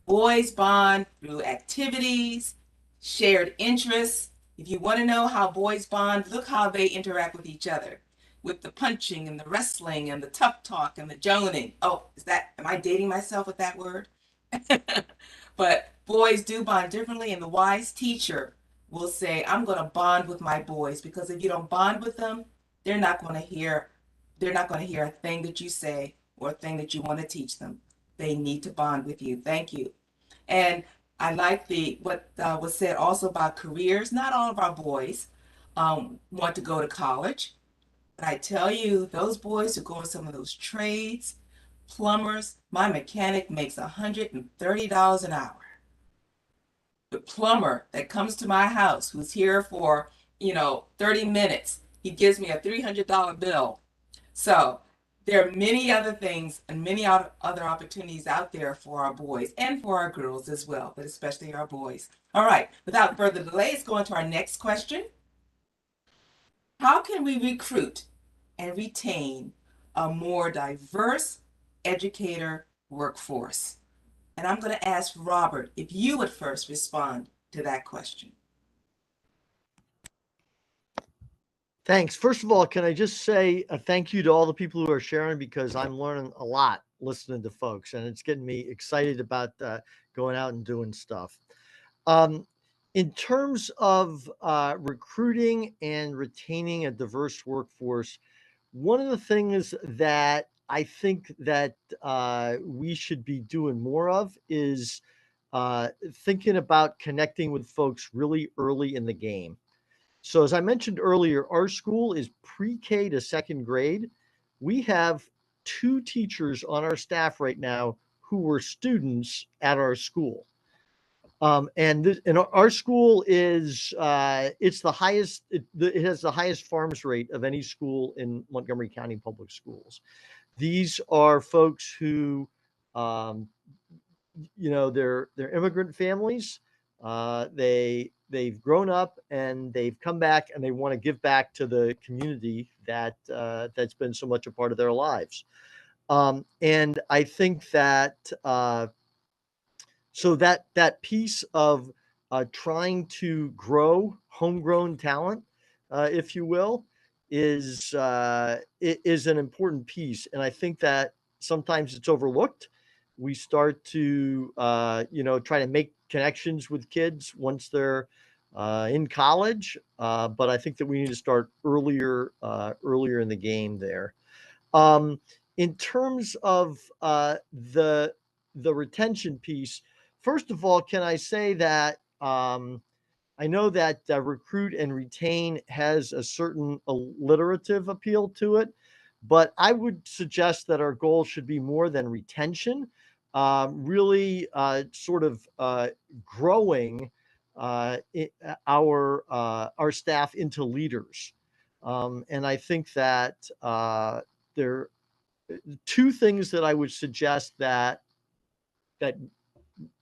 Speaker 2: Boys bond through activities, shared interests. If you want to know how boys bond, look how they interact with each other, with the punching and the wrestling and the tough talk and the joning. Oh, am I dating myself with that word? But boys do bond differently, and the wise teacher will say, I'm going to bond with my boys, because if you don't bond with them, they're not going to hear a thing that you say or a thing that you want to teach them. They need to bond with you. Thank you. And I like what was said also about careers. Not all of our boys want to go to college. But I tell you, those boys who go in some of those trades, plumbers, my mechanic makes $130 an hour. The plumber that comes to my house, who's here for, 30 minutes, he gives me a $300 bill. So there are many other things and many other opportunities out there for our boys and for our girls as well, but especially our boys. All right, without further delay, let's go on to our next question. How can we recruit and retain a more diverse educator workforce? And I'm going to ask Robert if you would first respond to that question.
Speaker 14: Thanks. First of all, can I just say a thank you to all the people who are sharing, because I'm learning a lot listening to folks, and it's getting me excited about going out and doing stuff. In terms of recruiting and retaining a diverse workforce, one of the things that I think that we should be doing more of is thinking about connecting with folks really early in the game. So as I mentioned earlier, our school is pre-K to second grade. We have 2 teachers on our staff right now who were students at our school. And our school is it's the highest. It has the highest farms rate of any school in Montgomery County Public Schools. These are folks who, they're immigrant families. They've grown up and they've come back and they want to give back to the community that's been so much a part of their lives. And I think that so that piece of trying to grow homegrown talent, if you will, is an important piece. And I think that sometimes it's overlooked. We start to try to make connections with kids once they're in college, but I think that we need to start earlier in the game there. In terms of the retention piece, first of all, can I say that I know that recruit and retain has a certain alliterative appeal to it, But I would suggest that our goal should be more than retention, really sort of growing our staff into leaders. And I think that there are two things that I would suggest that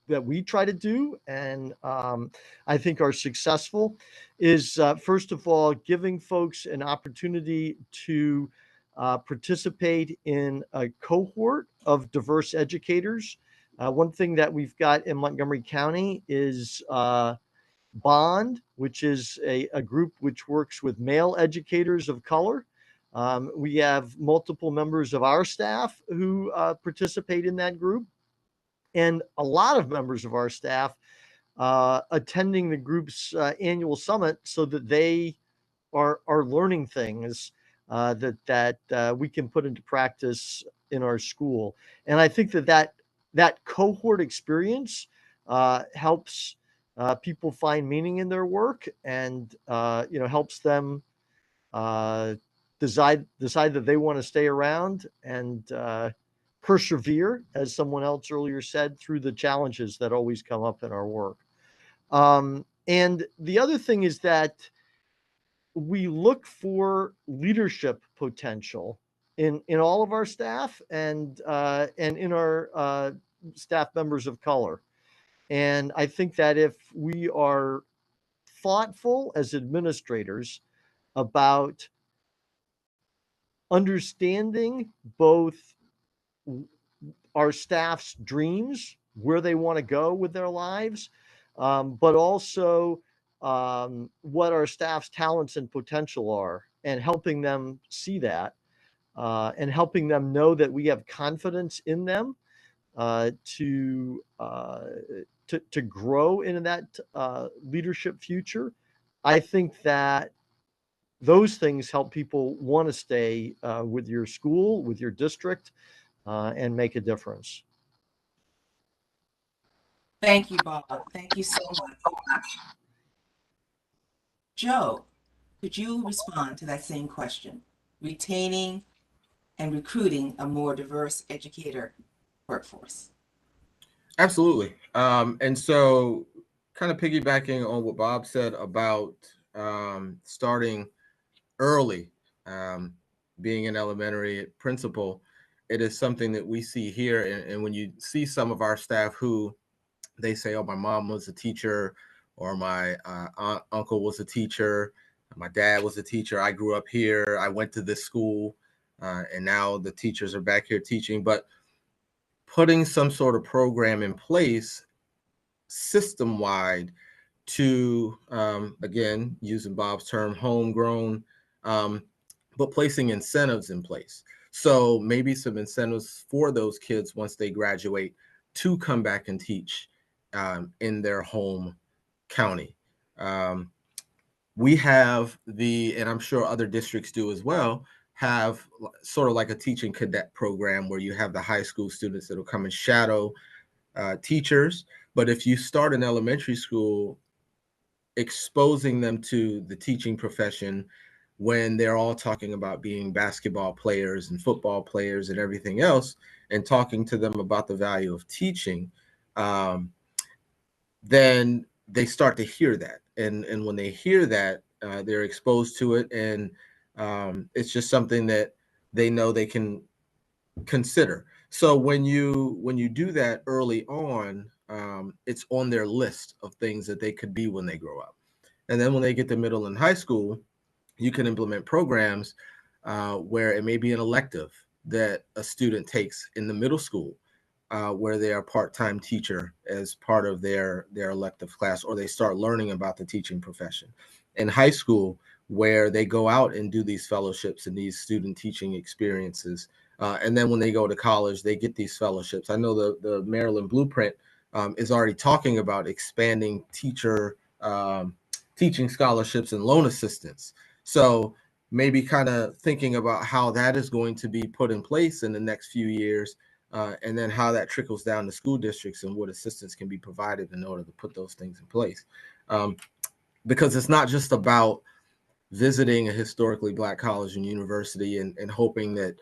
Speaker 14: we try to do, and I think are successful, is first of all, giving folks an opportunity to participate in a cohort of diverse educators. One thing that we've got in Montgomery County is BOND, which is a group which works with male educators of color. We have multiple members of our staff who participate in that group, and a lot of members of our staff attending the group's annual summit so that they are learning things that we can put into practice in our school. And I think that cohort experience helps people find meaning in their work, and helps them decide that they want to stay around and persevere, as someone else earlier said, through the challenges that always come up in our work. And the other thing is that we look for leadership potential in all of our staff and in our staff members of color. And I think that if we are thoughtful as administrators about understanding both our staff's dreams, where they want to go with their lives, but also what our staff's talents and potential are, and helping them see that, and helping them know that we have confidence in them to grow into that leadership future. I think that those things help people want to stay with your school, with your district, and make a difference.
Speaker 2: Thank you, Bob. Thank you so much. Joe, could you respond to that same question? Retaining and recruiting a more diverse educator workforce.
Speaker 8: Absolutely. And so kind of piggybacking on what Bob said about starting early, being an elementary principal, it is something that we see here. And when you see some of our staff who they say, oh, my mom was a teacher, or my uncle was a teacher, my dad was a teacher, I grew up here, I went to this school, and now the teachers are back here teaching. But putting some sort of program in place system-wide to, again, using Bob's term, homegrown, but placing incentives in place. So maybe some incentives for those kids once they graduate to come back and teach in their home county. We have and I'm sure other districts do as well, have sort of like a teaching cadet program where you have the high school students that will come and shadow teachers. But if you start in elementary school, exposing them to the teaching profession when they're all talking about being basketball players and football players and everything else, and talking to them about the value of teaching, then they start to hear that. And when they hear that, they're exposed to it. And it's just something that they know they can consider. So when you do that early on, it's on their list of things that they could be when they grow up. And then when they get to middle and high school, you can implement programs where it may be an elective that a student takes in the middle school, where they are a part-time teacher as part of their elective class, or they start learning about the teaching profession. In high school, where they go out and do these fellowships and these student teaching experiences. And then when they go to college, they get these fellowships. I know the Maryland Blueprint is already talking about expanding teaching scholarships and loan assistance. So maybe kind of thinking about how that is going to be put in place in the next few years, and then how that trickles down to school districts and what assistance can be provided in order to put those things in place. Because it's not just about visiting a historically Black college and university and hoping that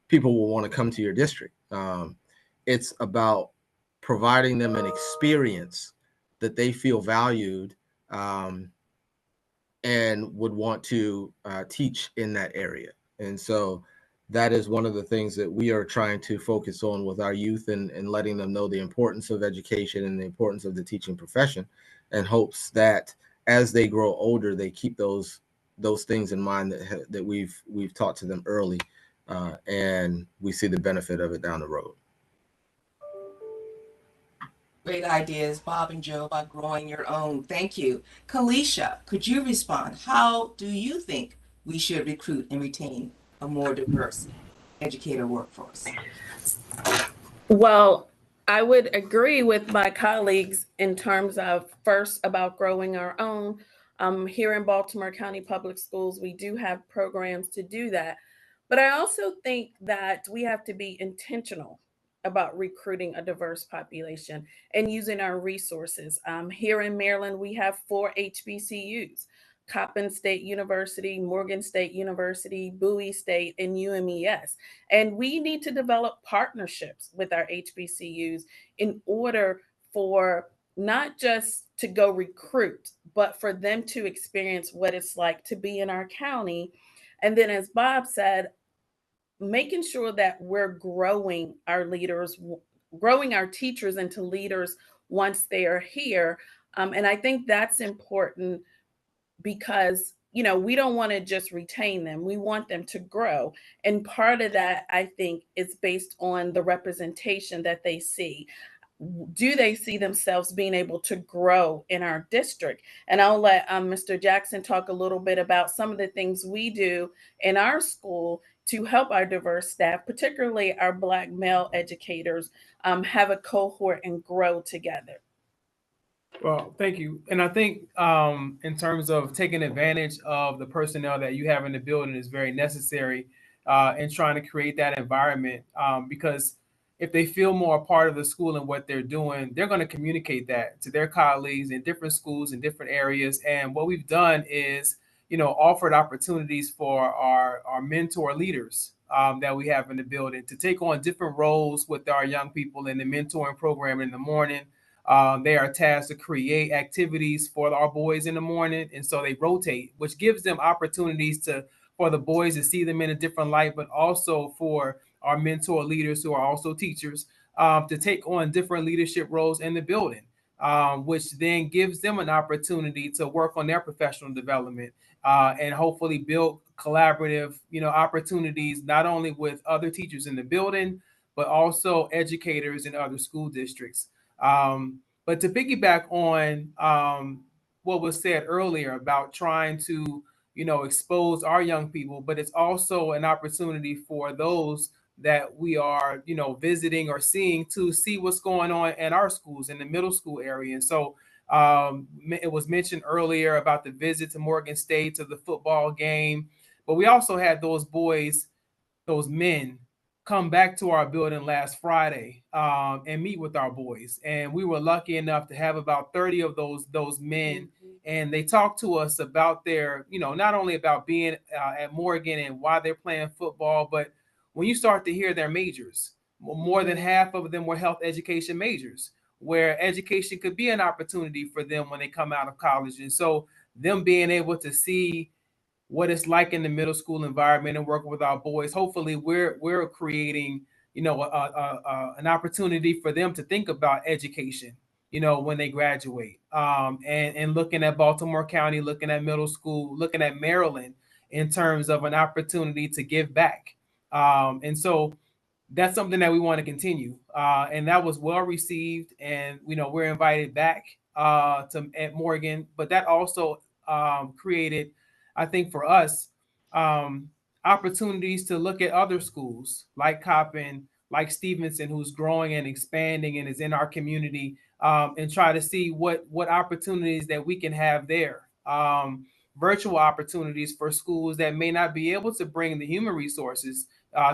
Speaker 8: people will want to come to your district. It's about providing them an experience that they feel valued and would want to teach in that area. And so that is one of the things that we are trying to focus on with our youth and letting them know the importance of education and the importance of the teaching profession, and hopes that as they grow older, they keep those things in mind that we've taught to them early, and we see the benefit of it down the road.
Speaker 2: Great ideas, Bob and Joe, about growing your own. Thank you. Kalisha, could you respond? How do you think we should recruit and retain a more diverse educator workforce?
Speaker 16: Well, I would agree with my colleagues in terms of first about growing our own. Here in Baltimore County Public Schools, we do have programs to do that. But I also think that we have to be intentional about recruiting a diverse population and using our resources. Here in Maryland, we have 4 HBCUs: Coppin State University, Morgan State University, Bowie State, and UMES. And we need to develop partnerships with our HBCUs in order for not just to go recruit, but for them to experience what it's like to be in our county. And then, as Bob said, making sure that we're growing our leaders, growing our teachers into leaders once they are here. And I think that's important because, you know, we don't want to just retain them. We want them to grow. And part of that, I think, is based on the representation that they see. Do they see themselves being able to grow in our district? And I'll let Mr. Jackson talk a little bit about some of the things we do in our school to help our diverse staff, particularly our Black male educators, have a cohort and grow together.
Speaker 7: Well, thank you. And I think in terms of taking advantage of the personnel that you have in the building is very necessary in trying to create that environment, because if they feel more a part of the school and what they're doing, they're going to communicate that to their colleagues in different schools in different areas. And what we've done is, you know, offered opportunities for our mentor leaders that we have in the building to take on different roles with our young people in the mentoring program in the morning. They are tasked to create activities for our boys in the morning. And so they rotate, which gives them opportunities for the boys to see them in a different light, but also for our mentor leaders who are also teachers to take on different leadership roles in the building, which then gives them an opportunity to work on their professional development and hopefully build collaborative, you know, opportunities, not only with other teachers in the building, but also educators in other school districts. But to piggyback on what was said earlier about trying to, you know, expose our young people, but it's also an opportunity for those that we are, you know, visiting or seeing to see what's going on in our schools in the middle school area. And so it was mentioned earlier about the visit to Morgan State, to the football game, but we also had those boys, those men come back to our building last Friday and meet with our boys. And we were lucky enough to have about 30 of those men. And they talked to us about their, you know, not only about being at Morgan and why they're playing football, but when you start to hear their majors, more than half of them were health education majors, where education could be an opportunity for them when they come out of college. And so them being able to see what it's like in the middle school environment and working with our boys, hopefully we're creating, you know, an opportunity for them to think about education, you know, when they graduate, and looking at Baltimore County, looking at middle school, looking at Maryland in terms of an opportunity to give back. And so that's something that we want to continue. And that was well received. And, you know, we're invited back at Morgan, but that also created, I think, for us, opportunities to look at other schools like Coppin, like Stevenson, who's growing and expanding and is in our community, and try to see what opportunities that we can have there. Virtual opportunities for schools that may not be able to bring the human resources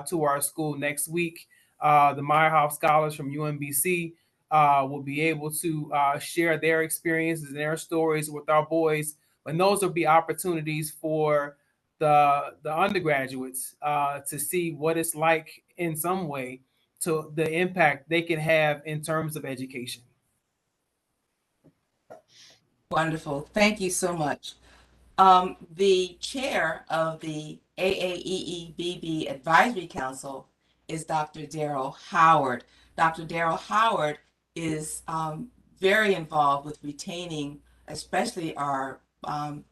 Speaker 7: to our school next week. The Meyerhoff Scholars from UMBC will be able to share their experiences and their stories with our boys. And those will be opportunities for the undergraduates to see what it's like in some way, to the impact they can have in terms of education.
Speaker 2: Wonderful. Thank you so much. The chair of the AAEEBB Advisory Council is Dr. Darrell Howard. Dr. Darrell Howard is very involved with retaining, especially our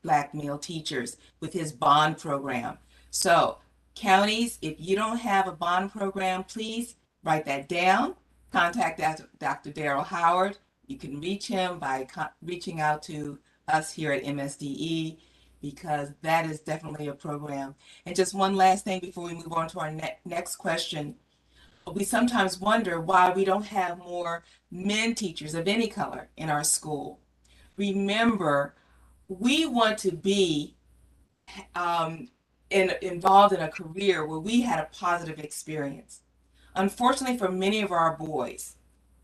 Speaker 2: Black male teachers, with his bond program. So, counties, if you don't have a bond program, please write that down. Contact Dr. Darrell Howard. You can reach him by reaching out to us here at MSDE, because that is definitely a program. And just one last thing before we move on to our next question. We sometimes wonder why we don't have more men teachers of any color in our school. Remember, we want to be involved in a career where we had a positive experience. Unfortunately, for many of our boys,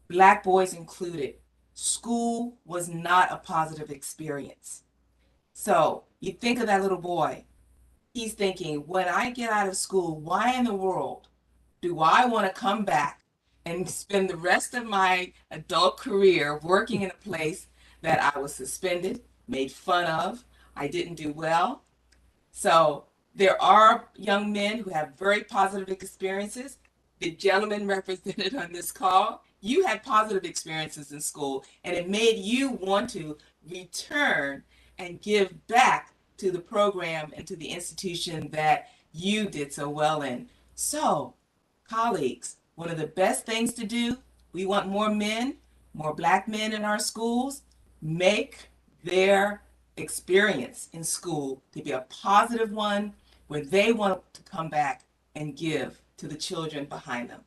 Speaker 2: Black boys included, school was not a positive experience. So you think of that little boy, he's thinking, when I get out of school, why in the world do I want to come back and spend the rest of my adult career working in a place that I was suspended, made fun of, I didn't do well? So there are young men who have very positive experiences. The gentleman represented on this call, you had positive experiences in school, and it made you want to return and give back to the program and to the institution that you did so well in. So, colleagues, one of the best things to do, we want more men, more Black men in our schools. Make their experience in school to be a positive one where they want to come back and give to the children behind them.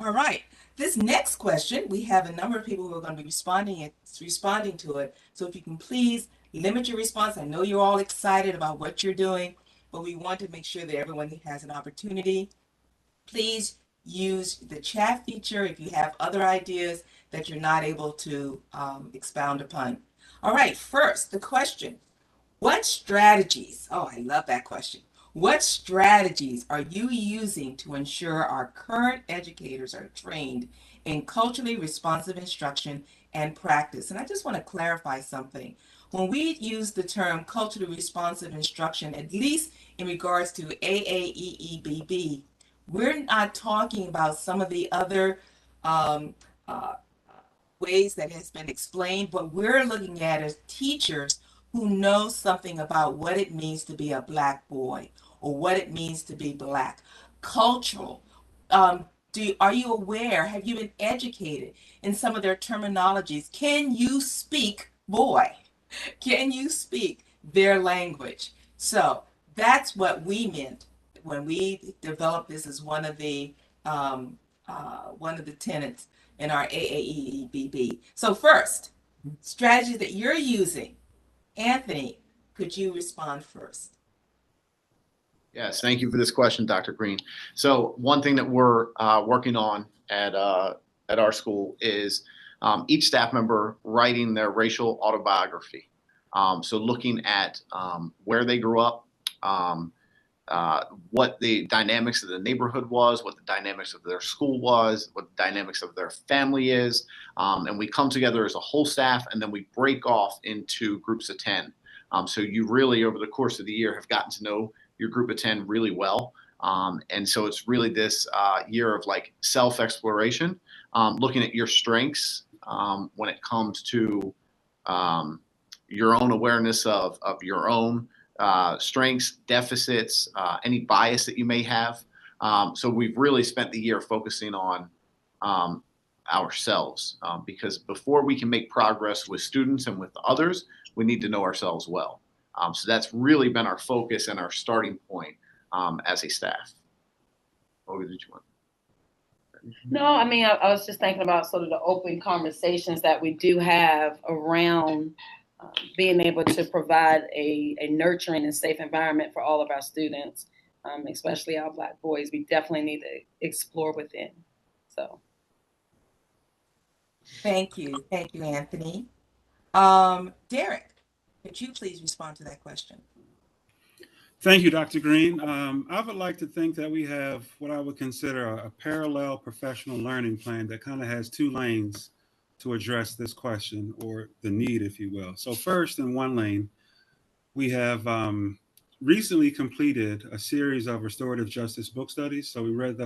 Speaker 2: All right, this next question, we have a number of people who are going to be responding to it. So if you can please limit your response. I know you're all excited about what you're doing, but we want to make sure that everyone has an opportunity. Please use the chat feature if you have other ideas that you're not able to expound upon. All right, first, the question. What strategies, oh, I love that question. What strategies are you using to ensure our current educators are trained in culturally responsive instruction and practice? And I just want to clarify something. When we use the term culturally responsive instruction, at least in regards to AAEEBB, we're not talking about some of the other ways that has been explained. What we're looking at is teachers who know something about what it means to be a Black boy or what it means to be Black. Cultural. Are you aware? Have you been educated in some of their terminologies? Can you speak boy? Can you speak their language? So that's what we meant when we developed this as one of the tenets in our AAEEBB. So first, strategies that you're using. Anthony, could you respond first?
Speaker 13: Yes, thank you for this question, Dr. Green. So one thing that we're working on at our school is each staff member writing their racial autobiography. So looking at where they grew up, what the dynamics of the neighborhood was, what the dynamics of their school was, what the dynamics of their family is. And we come together as a whole staff, and then we break off into groups of 10. So you really, over the course of the year, have gotten to know your group of 10 really well. And so it's really this year of like self-exploration, looking at your strengths when it comes to your own awareness of your own strengths, deficits, any bias that you may have. So we've really spent the year focusing on ourselves because before we can make progress with students and with others, we need to know ourselves well. So that's really been our focus and our starting point as a staff. What did you want?
Speaker 6: No, I mean, I was just thinking about sort of the open conversations that we do have around being able to provide a nurturing and safe environment for all of our students, especially our Black boys. We definitely need to explore within. So.
Speaker 2: Thank you, Anthony. Derek. Could you please respond to that question?
Speaker 12: Thank you, Dr. Green. I would like to think that we have what I would consider a parallel professional learning plan that kind of has two lanes to address this question, or the need, if you will. So first, in one lane, we have recently completed a series of restorative justice book studies. So we read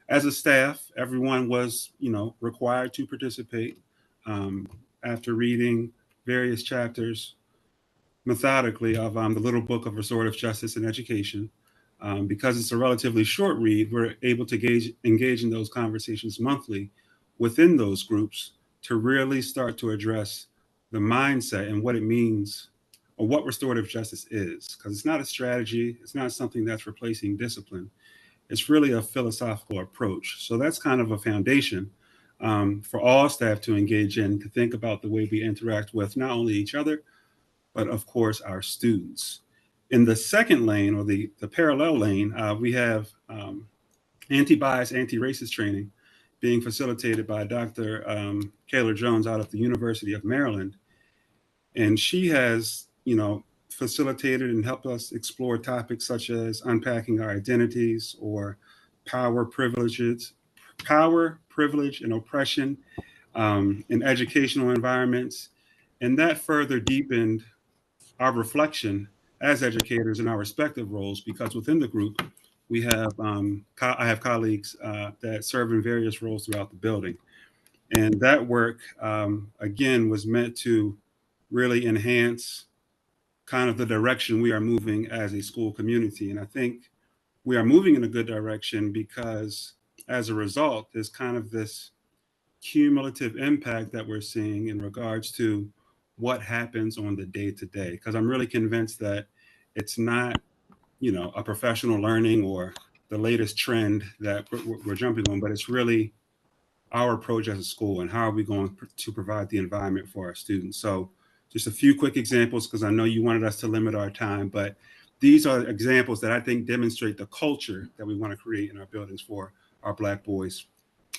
Speaker 12: as a staff, everyone was, required to participate after reading various chapters methodically of the Little Book of Restorative Justice in Education. Because it's a relatively short read, we're able to engage in those conversations monthly within those groups to really start to address the mindset and what it means, or what restorative justice is. Because it's not a strategy, it's not something that's replacing discipline. It's really a philosophical approach. So that's kind of a foundation for all staff to engage in, to think about the way we interact with not only each other, but of course our students. In the second lane, or the parallel lane, we have anti-bias, anti-racist training being facilitated by Dr. Kayla Jones out of the University of Maryland. And she has, facilitated and helped us explore topics such as unpacking our identities, or power, privilege, and oppression in educational environments. And that further deepened our reflection as educators in our respective roles, because within the group, we have, I have colleagues that serve in various roles throughout the building. And that work, again, was meant to really enhance kind of the direction we are moving as a school community. And I think we are moving in a good direction because as a result, there's kind of this cumulative impact that we're seeing in regards to what happens on the day-to-day. Because I'm really convinced that it's not, a professional learning or the latest trend that we're jumping on, but it's really our approach as a school and how are we going to provide the environment for our students. So just a few quick examples, because I know you wanted us to limit our time, but these are examples that I think demonstrate the culture that we want to create in our buildings for our Black boys.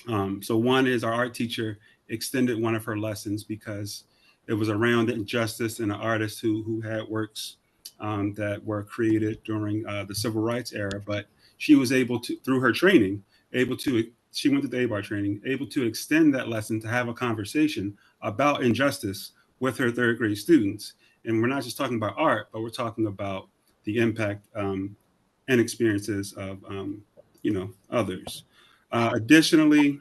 Speaker 12: So one is our art teacher extended one of her lessons because it was around injustice and an artist who had works that were created during the civil rights era, but she was able to, through her training, she went to the ABAR training, able to extend that lesson to have a conversation about injustice with her third grade students. And we're not just talking about art, but we're talking about the impact and experiences of, others. Additionally,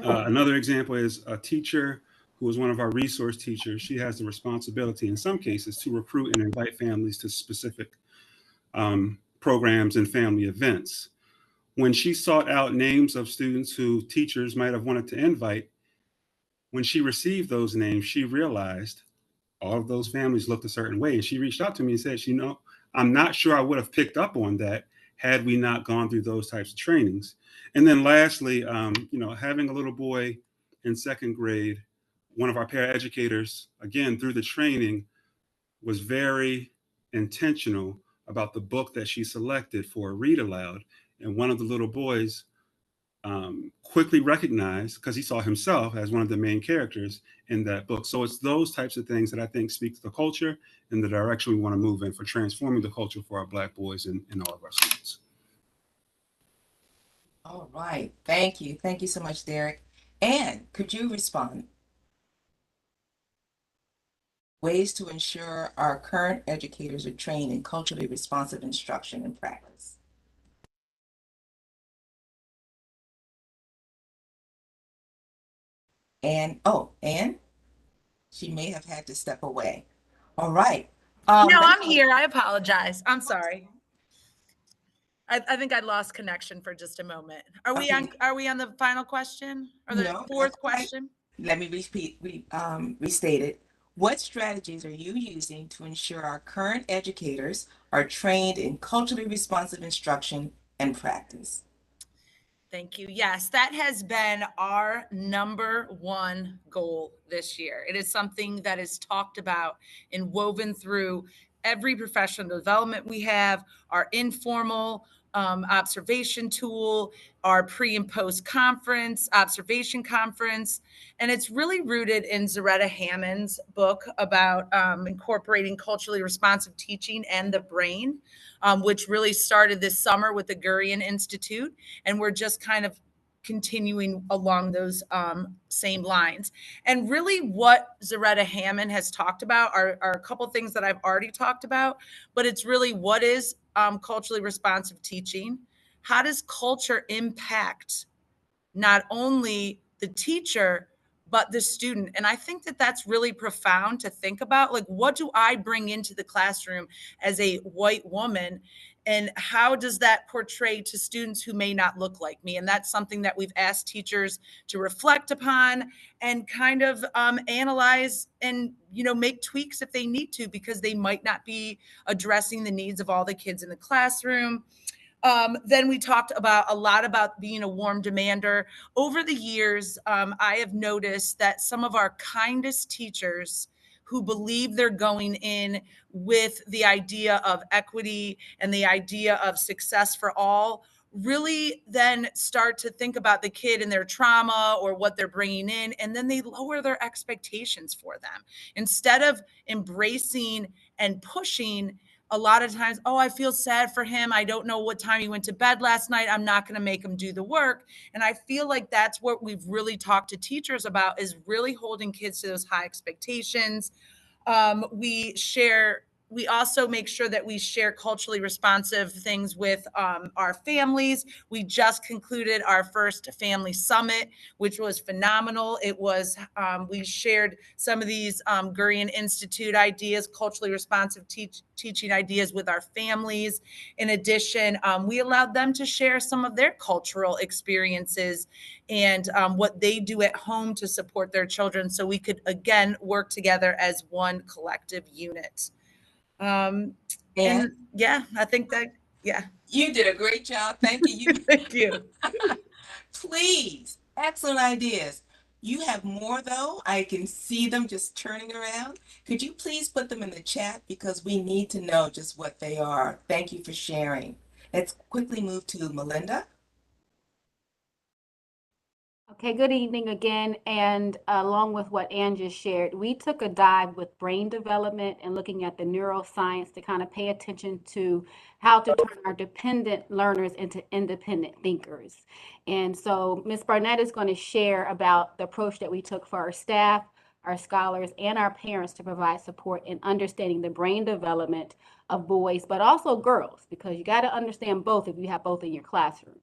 Speaker 12: another example is a teacher who is one of our resource teachers. She has the responsibility in some cases to recruit and invite families to specific programs and family events. When she sought out names of students who teachers might have wanted to invite, when she received those names, she realized all of those families looked a certain way. And she reached out to me and said, I'm not sure I would have picked up on that had we not gone through those types of trainings. And then lastly, having a little boy in second grade, one of our paraeducators, again, through the training, was very intentional about the book that she selected for a read aloud. And one of the little boys quickly recognized, because he saw himself as one of the main characters in that book. So it's those types of things that I think speak to the culture and the direction we want to move in for transforming the culture for our Black boys and all of our students.
Speaker 2: All right, thank you. Thank you so much, Derek. And could you respond? Ways to ensure our current educators are trained in culturally responsive instruction and practice. And she may have had to step away. All right.
Speaker 5: No, I'm here. I apologize. I'm sorry. I think I lost connection for just a moment. Are we on the final question or the fourth question?
Speaker 2: Let me restate it. What strategies are you using to ensure our current educators are trained in culturally responsive instruction and practice?
Speaker 5: Thank you. Yes, that has been our number one goal this year. It is something that is talked about and woven through every professional development we have, our informal, observation tool, our pre and post conference, observation conference. And it's really rooted in Zaretta Hammond's book about incorporating culturally responsive teaching and the brain, which really started this summer with the Gurian Institute. And we're just kind of continuing along those same lines. And really what Zaretta Hammond has talked about are a couple things that I've already talked about, but it's really what is culturally responsive teaching? How does culture impact not only the teacher, but the student? And I think that that's really profound to think about. Like, what do I bring into the classroom as a white woman? And how does that portray to students who may not look like me? And that's something that we've asked teachers to reflect upon and kind of analyze and, make tweaks if they need to, because they might not be addressing the needs of all the kids in the classroom. Then we talked a lot about being a warm demander. Over the years, I have noticed that some of our kindest teachers who believe they're going in with the idea of equity and the idea of success for all really then start to think about the kid and their trauma or what they're bringing in, and then they lower their expectations for them. Instead of embracing and pushing, a lot of times, oh, I feel sad for him. I don't know what time he went to bed last night. I'm not going to make him do the work. And I feel like that's what we've really talked to teachers about, is really holding kids to those high expectations. We also make sure that we share culturally responsive things with our families. We just concluded our first family summit, which was phenomenal. It was, we shared some of these Gurian Institute ideas, culturally responsive teaching ideas with our families. In addition, we allowed them to share some of their cultural experiences and what they do at home to support their children, so we could, again, work together as one collective unit. And yeah, I think that, yeah.
Speaker 2: You did a great job. Thank you.
Speaker 5: Thank you.
Speaker 2: Please, excellent ideas. You have more though. I can see them just turning around. Could you please put them in the chat, because we need to know just what they are. Thank you for sharing. Let's quickly move to Melinda.
Speaker 9: Okay, good evening again. And along with what Ann just shared, we took a dive with brain development and looking at the neuroscience to kind of pay attention to how to turn our dependent learners into independent thinkers. And so Ms. Barnett is going to share about the approach that we took for our staff, our scholars, and our parents to provide support in understanding the brain development of boys, but also girls, because you got to understand both if you have both in your classroom.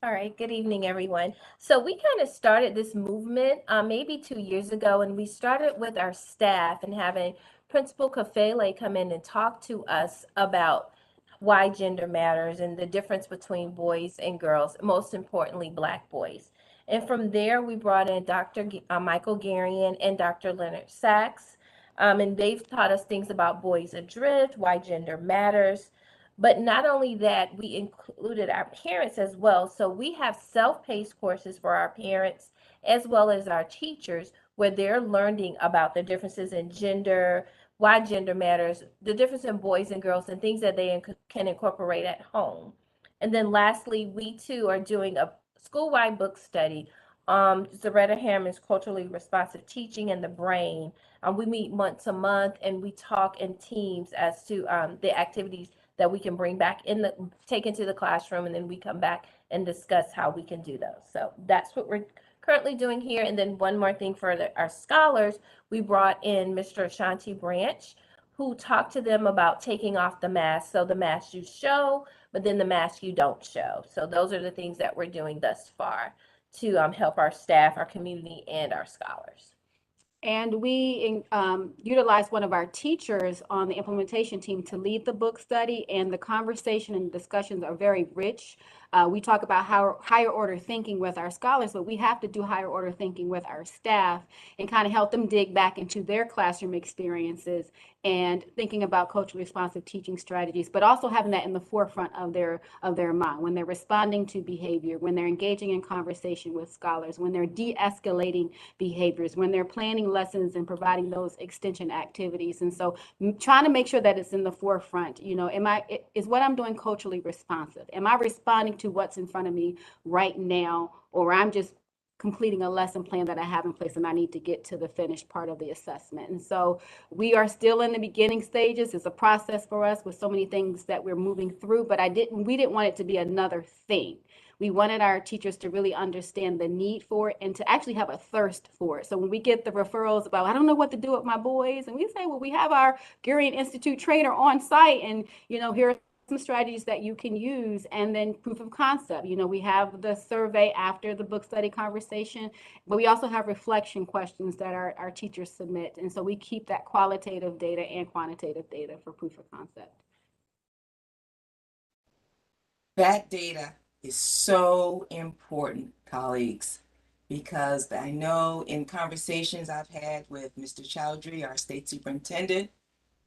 Speaker 10: All right, good evening, everyone. So we kind of started this movement maybe 2 years ago, and we started with our staff and having Principal Kafele come in and talk to us about why gender matters and the difference between boys and girls, most importantly, Black boys. And from there, we brought in Dr. Michael Garian and Dr. Leonard Sachs, and they've taught us things about boys adrift, why gender matters. But not only that, we included our parents as well. So we have self-paced courses for our parents as well as our teachers, where they're learning about the differences in gender, why gender matters, the difference in boys and girls, and things that they can incorporate at home. And then lastly, we too are doing a school-wide book study. Zaretta Hammond's Culturally Responsive Teaching and the Brain. We meet once a month, and we talk in teams as to the activities that we can bring back take into the classroom, and then we come back and discuss how we can do those. So that's what we're currently doing here. And then one more thing for our scholars, we brought in Mr. Ashanti Branch, who talked to them about taking off the mask. So the mask you show, but then the mask you don't show. So those are the things that we're doing thus far to help our staff, our community, and our scholars.
Speaker 9: And we utilized one of our teachers on the implementation team to lead the book study, and the conversation and discussions are very rich. We talk about how higher order thinking with our scholars, but we have to do higher order thinking with our staff and kind of help them dig back into their classroom experiences and thinking about culturally responsive teaching strategies, but also having that in the forefront of their mind when they're responding to behavior, when they're engaging in conversation with scholars, when they're de-escalating behaviors, when they're planning lessons and providing those extension activities. And so trying to make sure that it's in the forefront, is what I'm doing culturally responsive? Am I responding to what's in front of me right now, or I'm just completing a lesson plan that I have in place and I need to get to the finished part of the assessment? And so we are still in the beginning stages. It's a process for us with so many things that we're moving through, but we didn't want it to be another thing. We wanted our teachers to really understand the need for it and to actually have a thirst for it. So when we get the referrals about, I don't know what to do with my boys, and we say, well, we have our Gurian Institute trainer on site, and here are some strategies that you can use, and then proof of concept. We have the survey after the book study conversation, but we also have reflection questions that our teachers submit. And so we keep that qualitative data and quantitative data for proof of concept.
Speaker 2: That data is so important, colleagues, because I know in conversations I've had with Mr. Chowdhury, our state superintendent,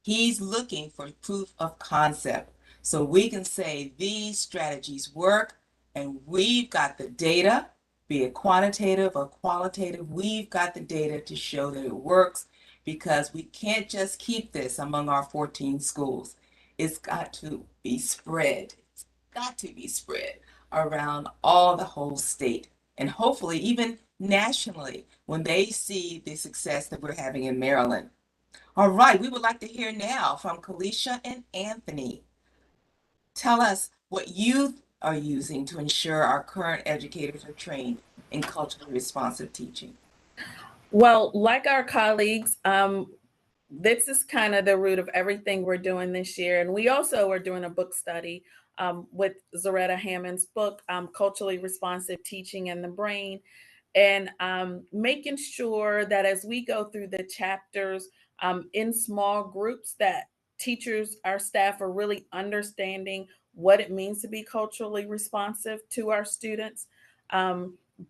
Speaker 2: he's looking for proof of concept. So we can say these strategies work, and we've got the data, be it quantitative or qualitative, we've got the data to show that it works, because we can't just keep this among our 14 schools. It's got to be spread. It's got to be spread around the whole state, and hopefully even nationally when they see the success that we're having in Maryland. All right, we would like to hear now from Kalisha and Anthony. Tell us what you are using to ensure our current educators are trained in culturally responsive teaching.
Speaker 16: Well, like our colleagues, this is kind of the root of everything we're doing this year. And we also are doing a book study with Zaretta Hammond's book, Culturally Responsive Teaching and the Brain, and making sure that as we go through the chapters in small groups, that teachers, our staff are really understanding what it means to be culturally responsive to our students,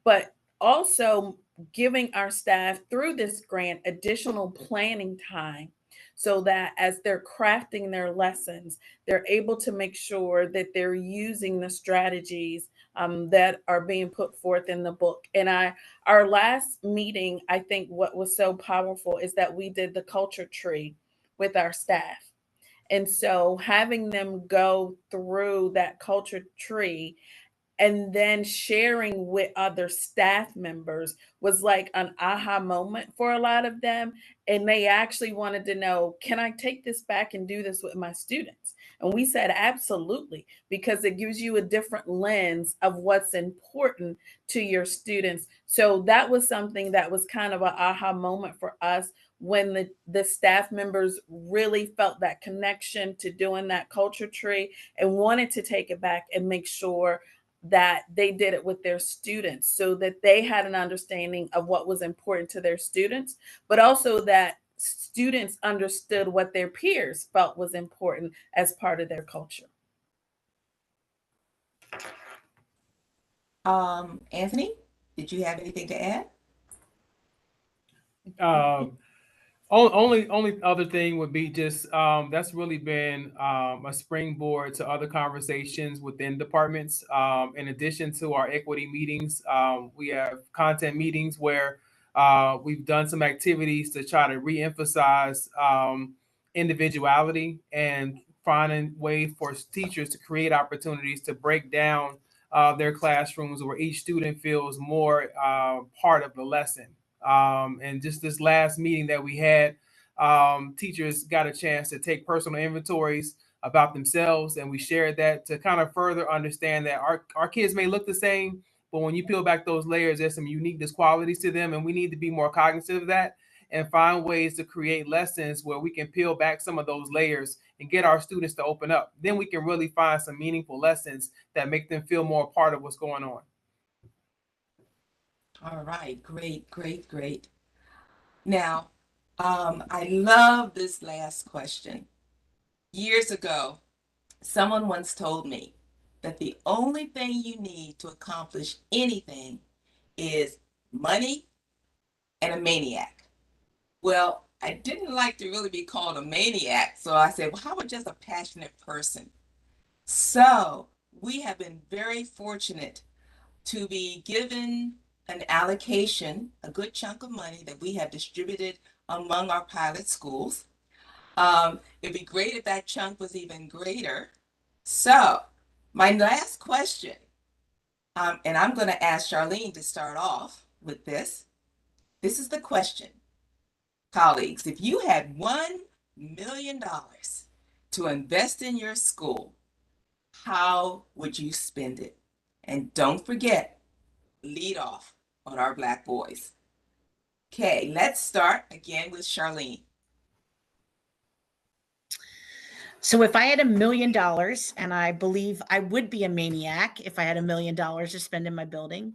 Speaker 16: but also giving our staff through this grant additional planning time so that as they're crafting their lessons, they're able to make sure that they're using the strategies that are being put forth in the book. And our last meeting, I think what was so powerful is that we did the culture tree with our staff. And so having them go through that culture tree and then sharing with other staff members was like an aha moment for a lot of them. And they actually wanted to know, can I take this back and do this with my students? And we said, absolutely, because it gives you a different lens of what's important to your students. So that was something that was kind of an aha moment for us when the staff members really felt that connection to doing that culture tree and wanted to take it back and make sure that they did it with their students so that they had an understanding of what was important to their students, but also that students understood what their peers felt was important as part of their culture.
Speaker 2: Anthony, did you have anything to add?
Speaker 7: Only other thing would be just that's really been a springboard to other conversations within departments. In addition to our equity meetings, we have content meetings where we've done some activities to try to reemphasize individuality and finding ways for teachers to create opportunities to break down their classrooms where each student feels more part of the lesson. And just this last meeting that we had, teachers got a chance to take personal inventories about themselves, and we shared that to kind of further understand that our kids may look the same, but when you peel back those layers, there's some uniqueness qualities to them, and we need to be more cognizant of that and find ways to create lessons where we can peel back some of those layers and get our students to open up. Then we can really find some meaningful lessons that make them feel more a part of what's going on.
Speaker 2: All right, great. Now, I love this last question. Years ago, someone once told me that the only thing you need to accomplish anything is money and a maniac. Well, I didn't like to really be called a maniac. So I said, well, how about just a passionate person? So we have been very fortunate to be given an allocation, a good chunk of money that we have distributed among our pilot schools. It'd be great if that chunk was even greater. So my last question, and I'm going to ask Charlene to start off with this. This is the question. Colleagues, if you had $1 million to invest in your school, how would you spend it? And don't forget, lead off on our Black boys. Okay, let's start again with Charlene.
Speaker 17: So if I had $1 million, and I believe I would be a maniac if I had $1 million to spend in my building,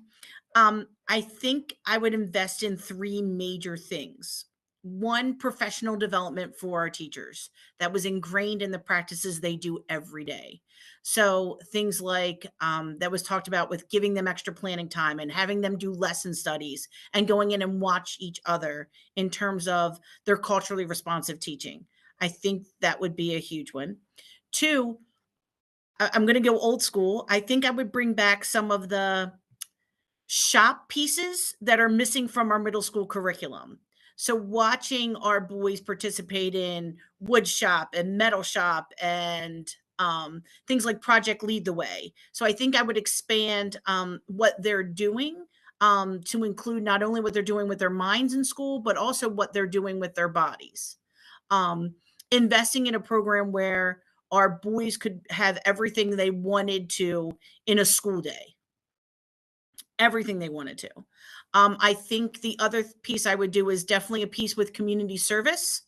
Speaker 17: I think I would invest in 3 major things. One, professional development for our teachers that was ingrained in the practices they do every day. So things like that was talked about with giving them extra planning time and having them do lesson studies and going in and watch each other in terms of their culturally responsive teaching. I think that would be a huge one. 2, I'm going to go old school. I think I would bring back some of the shop pieces that are missing from our middle school curriculum. So watching our boys participate in wood shop and metal shop and things like Project Lead the Way. So I think I would expand what they're doing to include not only what they're doing with their minds in school, but also what they're doing with their bodies. Investing in a program where our boys could have everything they wanted to in a school day. Everything they wanted to. I think the other piece I would do is definitely a piece with community service.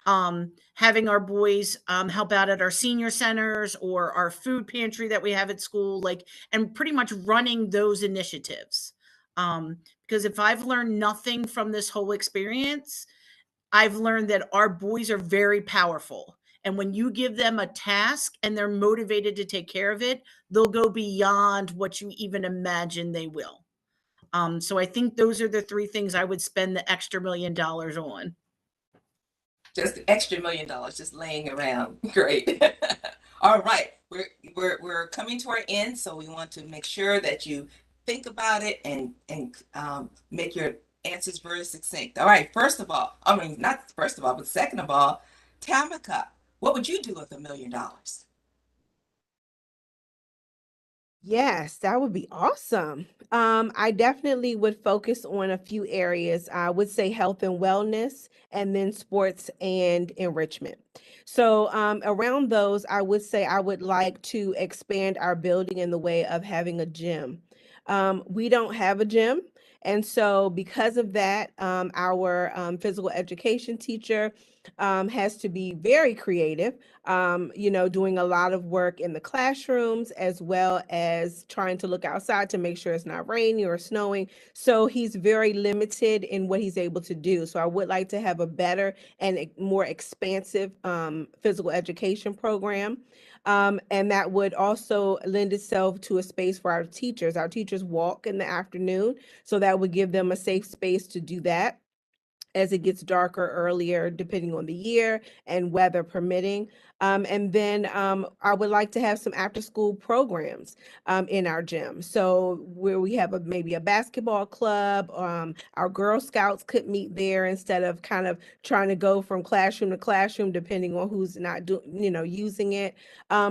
Speaker 17: Having our boys help out at our senior centers or our food pantry that we have at school, like, and pretty much running those initiatives. Because if I've learned nothing from this whole experience, I've learned that our boys are very powerful. And when you give them a task and they're motivated to take care of it, they'll go beyond what you even imagine they will. So I think those are the 3 things I would spend the extra $1 million on.
Speaker 2: Just the extra $1 million just laying around. Great. All right, we're coming to our end, so we want to make sure that you think about it and make your answers very succinct. All right, first of all, I mean, not first of all, but second of all, Tamika, what would you do with $1 million?
Speaker 15: Yes, that would be awesome. I definitely would focus on a few areas. I would say health and wellness, and then sports and enrichment. So around those, I would say I would like to expand our building in the way of having a gym. We don't have a gym. And so because of that, our physical education teacher has to be very creative, doing a lot of work in the classrooms as well as trying to look outside to make sure it's not raining or snowing. So he's very limited in what he's able to do. So I would like to have a better and more expansive physical education program. And that would also lend itself to a space for our teachers. Our teachers walk in the afternoon, so that would give them a safe space to do that as it gets darker earlier, depending on the year and weather permitting. And then I would like to have some after school programs in our gym. So where we have maybe a basketball club, our Girl Scouts could meet there instead of kind of trying to go from classroom to classroom, depending on who's not using it.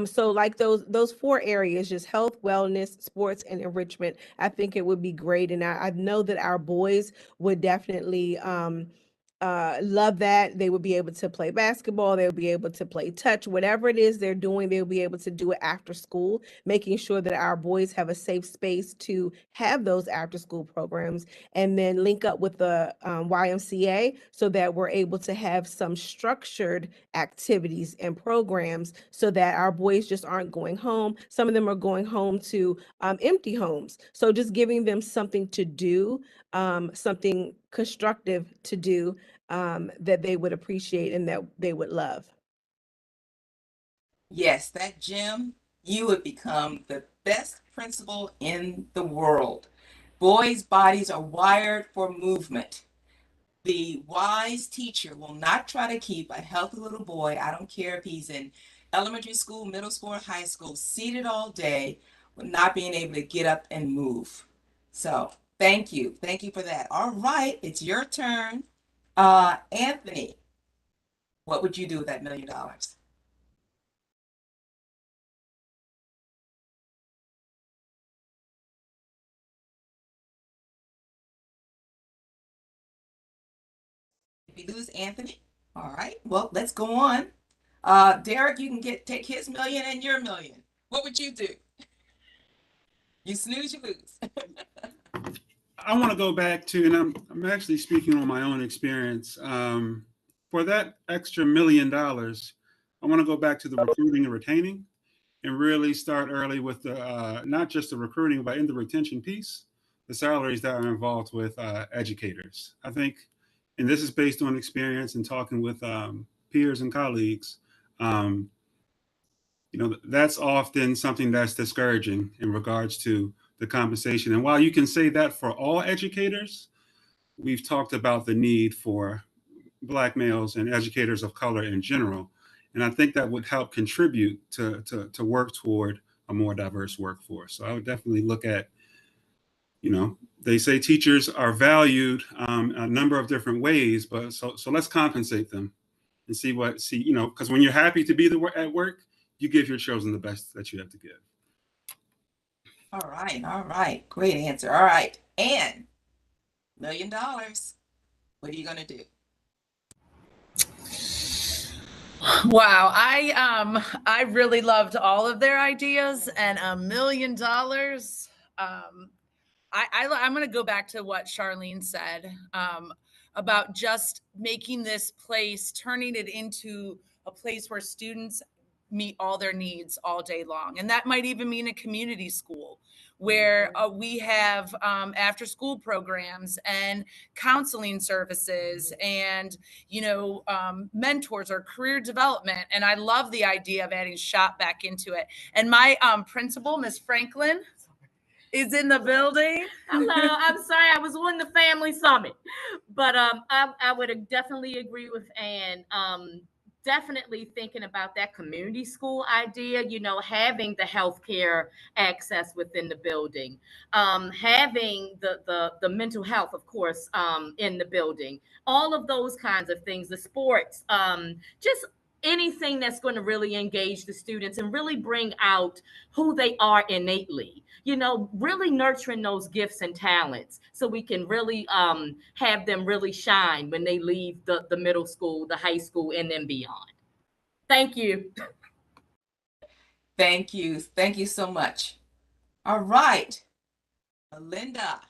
Speaker 15: So like those 4 areas, just health, wellness, sports, and enrichment, I think it would be great. And I know that our boys would definitely love that. They would be able to play basketball. They would be able to play touch, whatever it is they're doing, they'll be able to do it after school, making sure that our boys have a safe space to have those after school programs, and then link up with the YMCA so that we're able to have some structured activities and programs so that our boys just aren't going home. Some of them are going home to empty homes. So just giving them something to do, something constructive to do, that they would appreciate and that they would love.
Speaker 2: Yes, that gym, you would become the best principal in the world. Boys' bodies are wired for movement. The wise teacher will not try to keep a healthy little boy, I don't care if he's in elementary school, middle school, or high school, seated all day with not being able to get up and move. So thank you. Thank you for that. All right, it's your turn. Anthony, what would you do with that $1 million? We lose Anthony. All right, well, let's go on. Derek, you can take his $1 million and your $1 million. What would you do? You snooze, you lose.
Speaker 12: I want to go back to, and I'm actually speaking on my own experience. For that extra $1 million, I want to go back to the recruiting and retaining, and really start early with the not just the recruiting, but in the retention piece, the salaries that are involved with educators. I think, and this is based on experience and talking with peers and colleagues, that's often something that's discouraging in regards to the compensation. And while you can say that for all educators, we've talked about the need for Black males and educators of color in general. And I think that would help contribute to work toward a more diverse workforce. So I would definitely look at, they say teachers are valued a number of different ways, but so let's compensate them and see, because when you're happy to be at work, you give your children the best that you have to give.
Speaker 2: All right. Great answer. All right. And $1 million. What are you gonna do?
Speaker 5: Wow, I really loved all of their ideas, and $1 million. I'm going to go back to what Charlene said about just making this place, turning it into a place where students meet all their needs all day long. And that might even mean a community school where we have after school programs and counseling services and, mentors or career development. And I love the idea of adding shop back into it. And my principal, Ms. Franklin, is in the building.
Speaker 18: Hello, I'm sorry, I was on the family summit, but I would definitely agree with Ann. Definitely thinking about that community school idea, having the healthcare access within the building, having the mental health, of course, in the building, all of those kinds of things, the sports, just anything that's going to really engage the students and really bring out who they are innately, really nurturing those gifts and talents so we can really have them really shine when they leave the middle school, the high school, and then beyond. Thank you.
Speaker 2: Thank you. Thank you so much. All right. Melinda,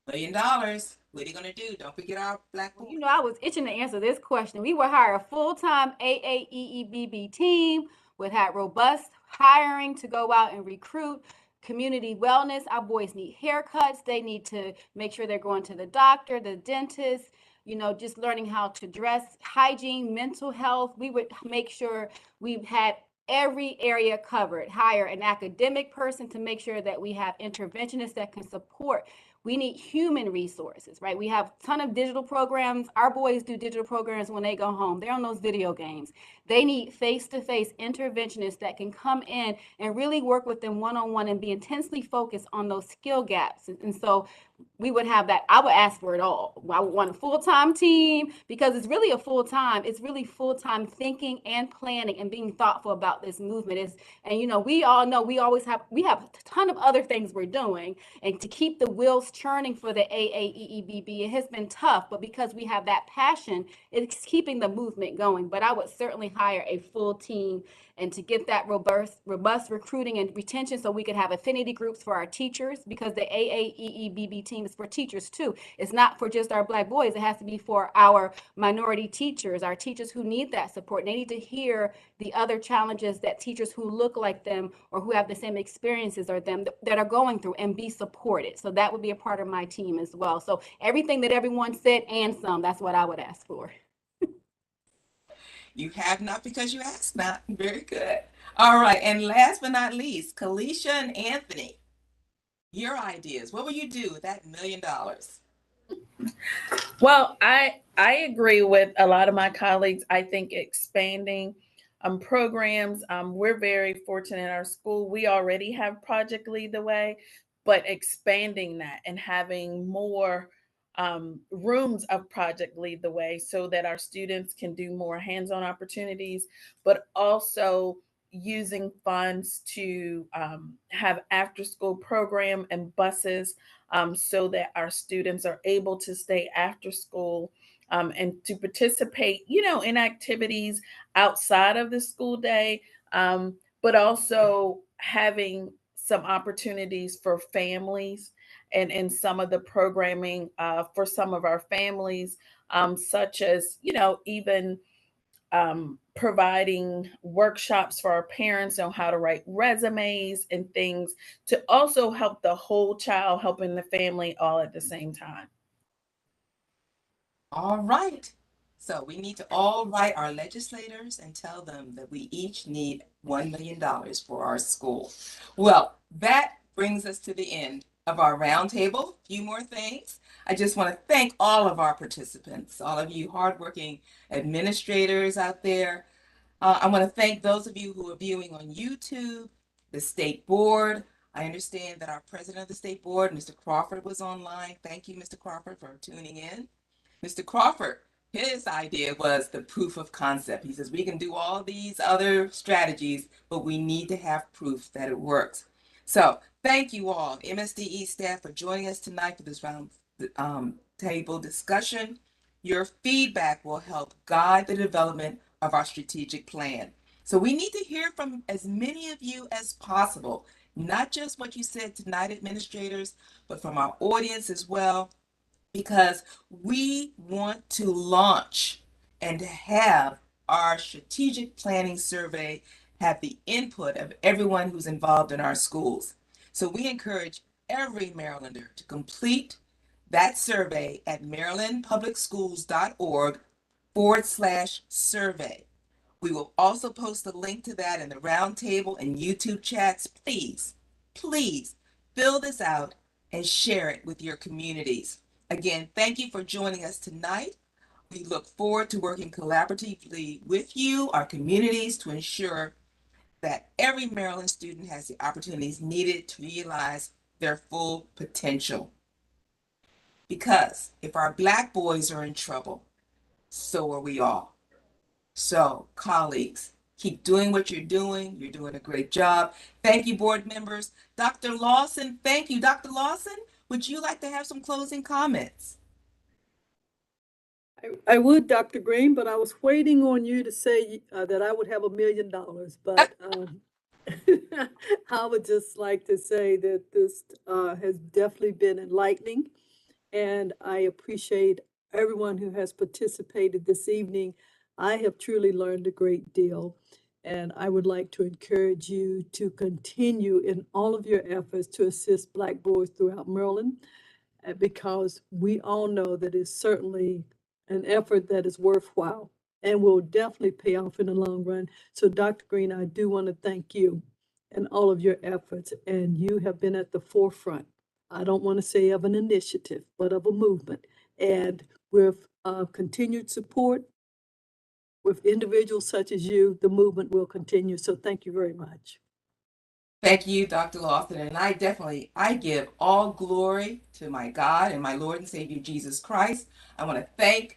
Speaker 2: $1 million. What are you going to do? Don't forget our Black boy.
Speaker 9: I was itching to answer this question. We would hire a full-time AAEEBB team, would have robust hiring to go out and recruit community wellness. Our boys need haircuts. They need to make sure they're going to the doctor, the dentist, just learning how to dress, hygiene, mental health. We would make sure we've had every area covered, hire an academic person to make sure that we have interventionists that can support. We need human resources, right? We have a ton of digital programs. Our boys do digital programs when they go home. They're on those video games. They need face-to-face interventionists that can come in and really work with them one-on-one and be intensely focused on those skill gaps. And so we would have that. I would ask for it all. I would want a full-time team because it's really full-time thinking and planning and being thoughtful about this movement. And we all know we have a ton of other things we're doing, and to keep the wheels churning for the AAEEBB, it has been tough, but because we have that passion, it's keeping the movement going. But I would certainly hire a full team and to get that robust recruiting and retention so we could have affinity groups for our teachers, because the AAEEBB team is for teachers too. It's not for just our Black boys. It has to be for our minority teachers, our teachers who need that support. They need to hear the other challenges that teachers who look like them or who have the same experiences as them that are going through, and be supported. So that would be a part of my team as well. So everything that everyone said and some, that's what I would ask for.
Speaker 2: You have not because you asked not. Very good. All right. And last but not least, Kalisha and Anthony, your ideas. What will you do with that $1 million?
Speaker 16: Well, I agree with a lot of my colleagues. I think expanding programs, we're very fortunate in our school. We already have Project Lead the Way, but expanding that and having more rooms of Project Lead the Way so that our students can do more hands-on opportunities, but also using funds to have after-school program and buses so that our students are able to stay after school and to participate, in activities outside of the school day, but also having some opportunities for families and some of the programming for some of our families, such as, even providing workshops for our parents on how to write resumes and things to also help the whole child, helping the family all at the same time.
Speaker 2: All right. So we need to all write our legislators and tell them that we each need $1 million for our school. Well, that brings us to the end of our roundtable. A few more things. I just want to thank all of our participants, all of you hardworking administrators out there. I want to thank those of you who are viewing on YouTube, the state board. I understand that our president of the state board, Mr. Crawford, was online. Thank you, Mr. Crawford, for tuning in. Mr. Crawford, his idea was the proof of concept. He says we can do all these other strategies, but we need to have proof that it works. So thank you all, MSDE staff, for joining us tonight for this round table discussion. Your feedback will help guide the development of our strategic plan. So we need to hear from as many of you as possible, not just what you said tonight, administrators, but from our audience as well, because we want to launch and have our strategic planning survey have the input of everyone who's involved in our schools. So we encourage every Marylander to complete that survey at marylandpublicschools.org/survey. We will also post a link to that in the roundtable and YouTube chats. Please, please fill this out and share it with your communities. Again, thank you for joining us tonight. We look forward to working collaboratively with you, our communities, to ensure that every Maryland student has the opportunities needed to realize their full potential. Because if our Black boys are in trouble, so are we all. So, colleagues, keep doing what you're doing. You're doing a great job. Thank you, board members. Dr. Lawson, thank you. Dr. Lawson, would you like to have some closing comments?
Speaker 3: I would, Dr. Green, but I was waiting on you to say that I would have $1 million. But I would just like to say that this has definitely been enlightening, and I appreciate everyone who has participated this evening. I have truly learned a great deal, and I would like to encourage you to continue in all of your efforts to assist Black boys throughout Maryland, because we all know that it's certainly an effort that is worthwhile and will definitely pay off in the long run. So, Dr. Green, I do want to thank you and all of your efforts, and you have been at the forefront. I don't want to say of an initiative, but of a movement. And with continued support, with individuals such as you, the movement will continue. So thank you very much.
Speaker 2: Thank you, Dr. Lawson. And I give all glory to my God and my Lord and Savior, Jesus Christ. I want to thank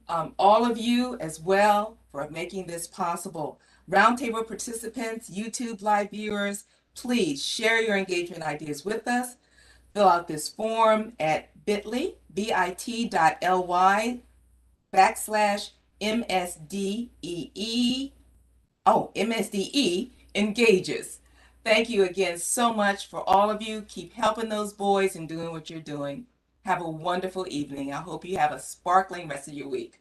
Speaker 2: all of you as well for making this possible. Roundtable participants, YouTube live viewers, please share your engagement ideas with us. Fill out this form at bit.ly/MSDE engages. Thank you again so much for all of you. Keep helping those boys and doing what you're doing. Have a wonderful evening. I hope you have a sparkling rest of your week.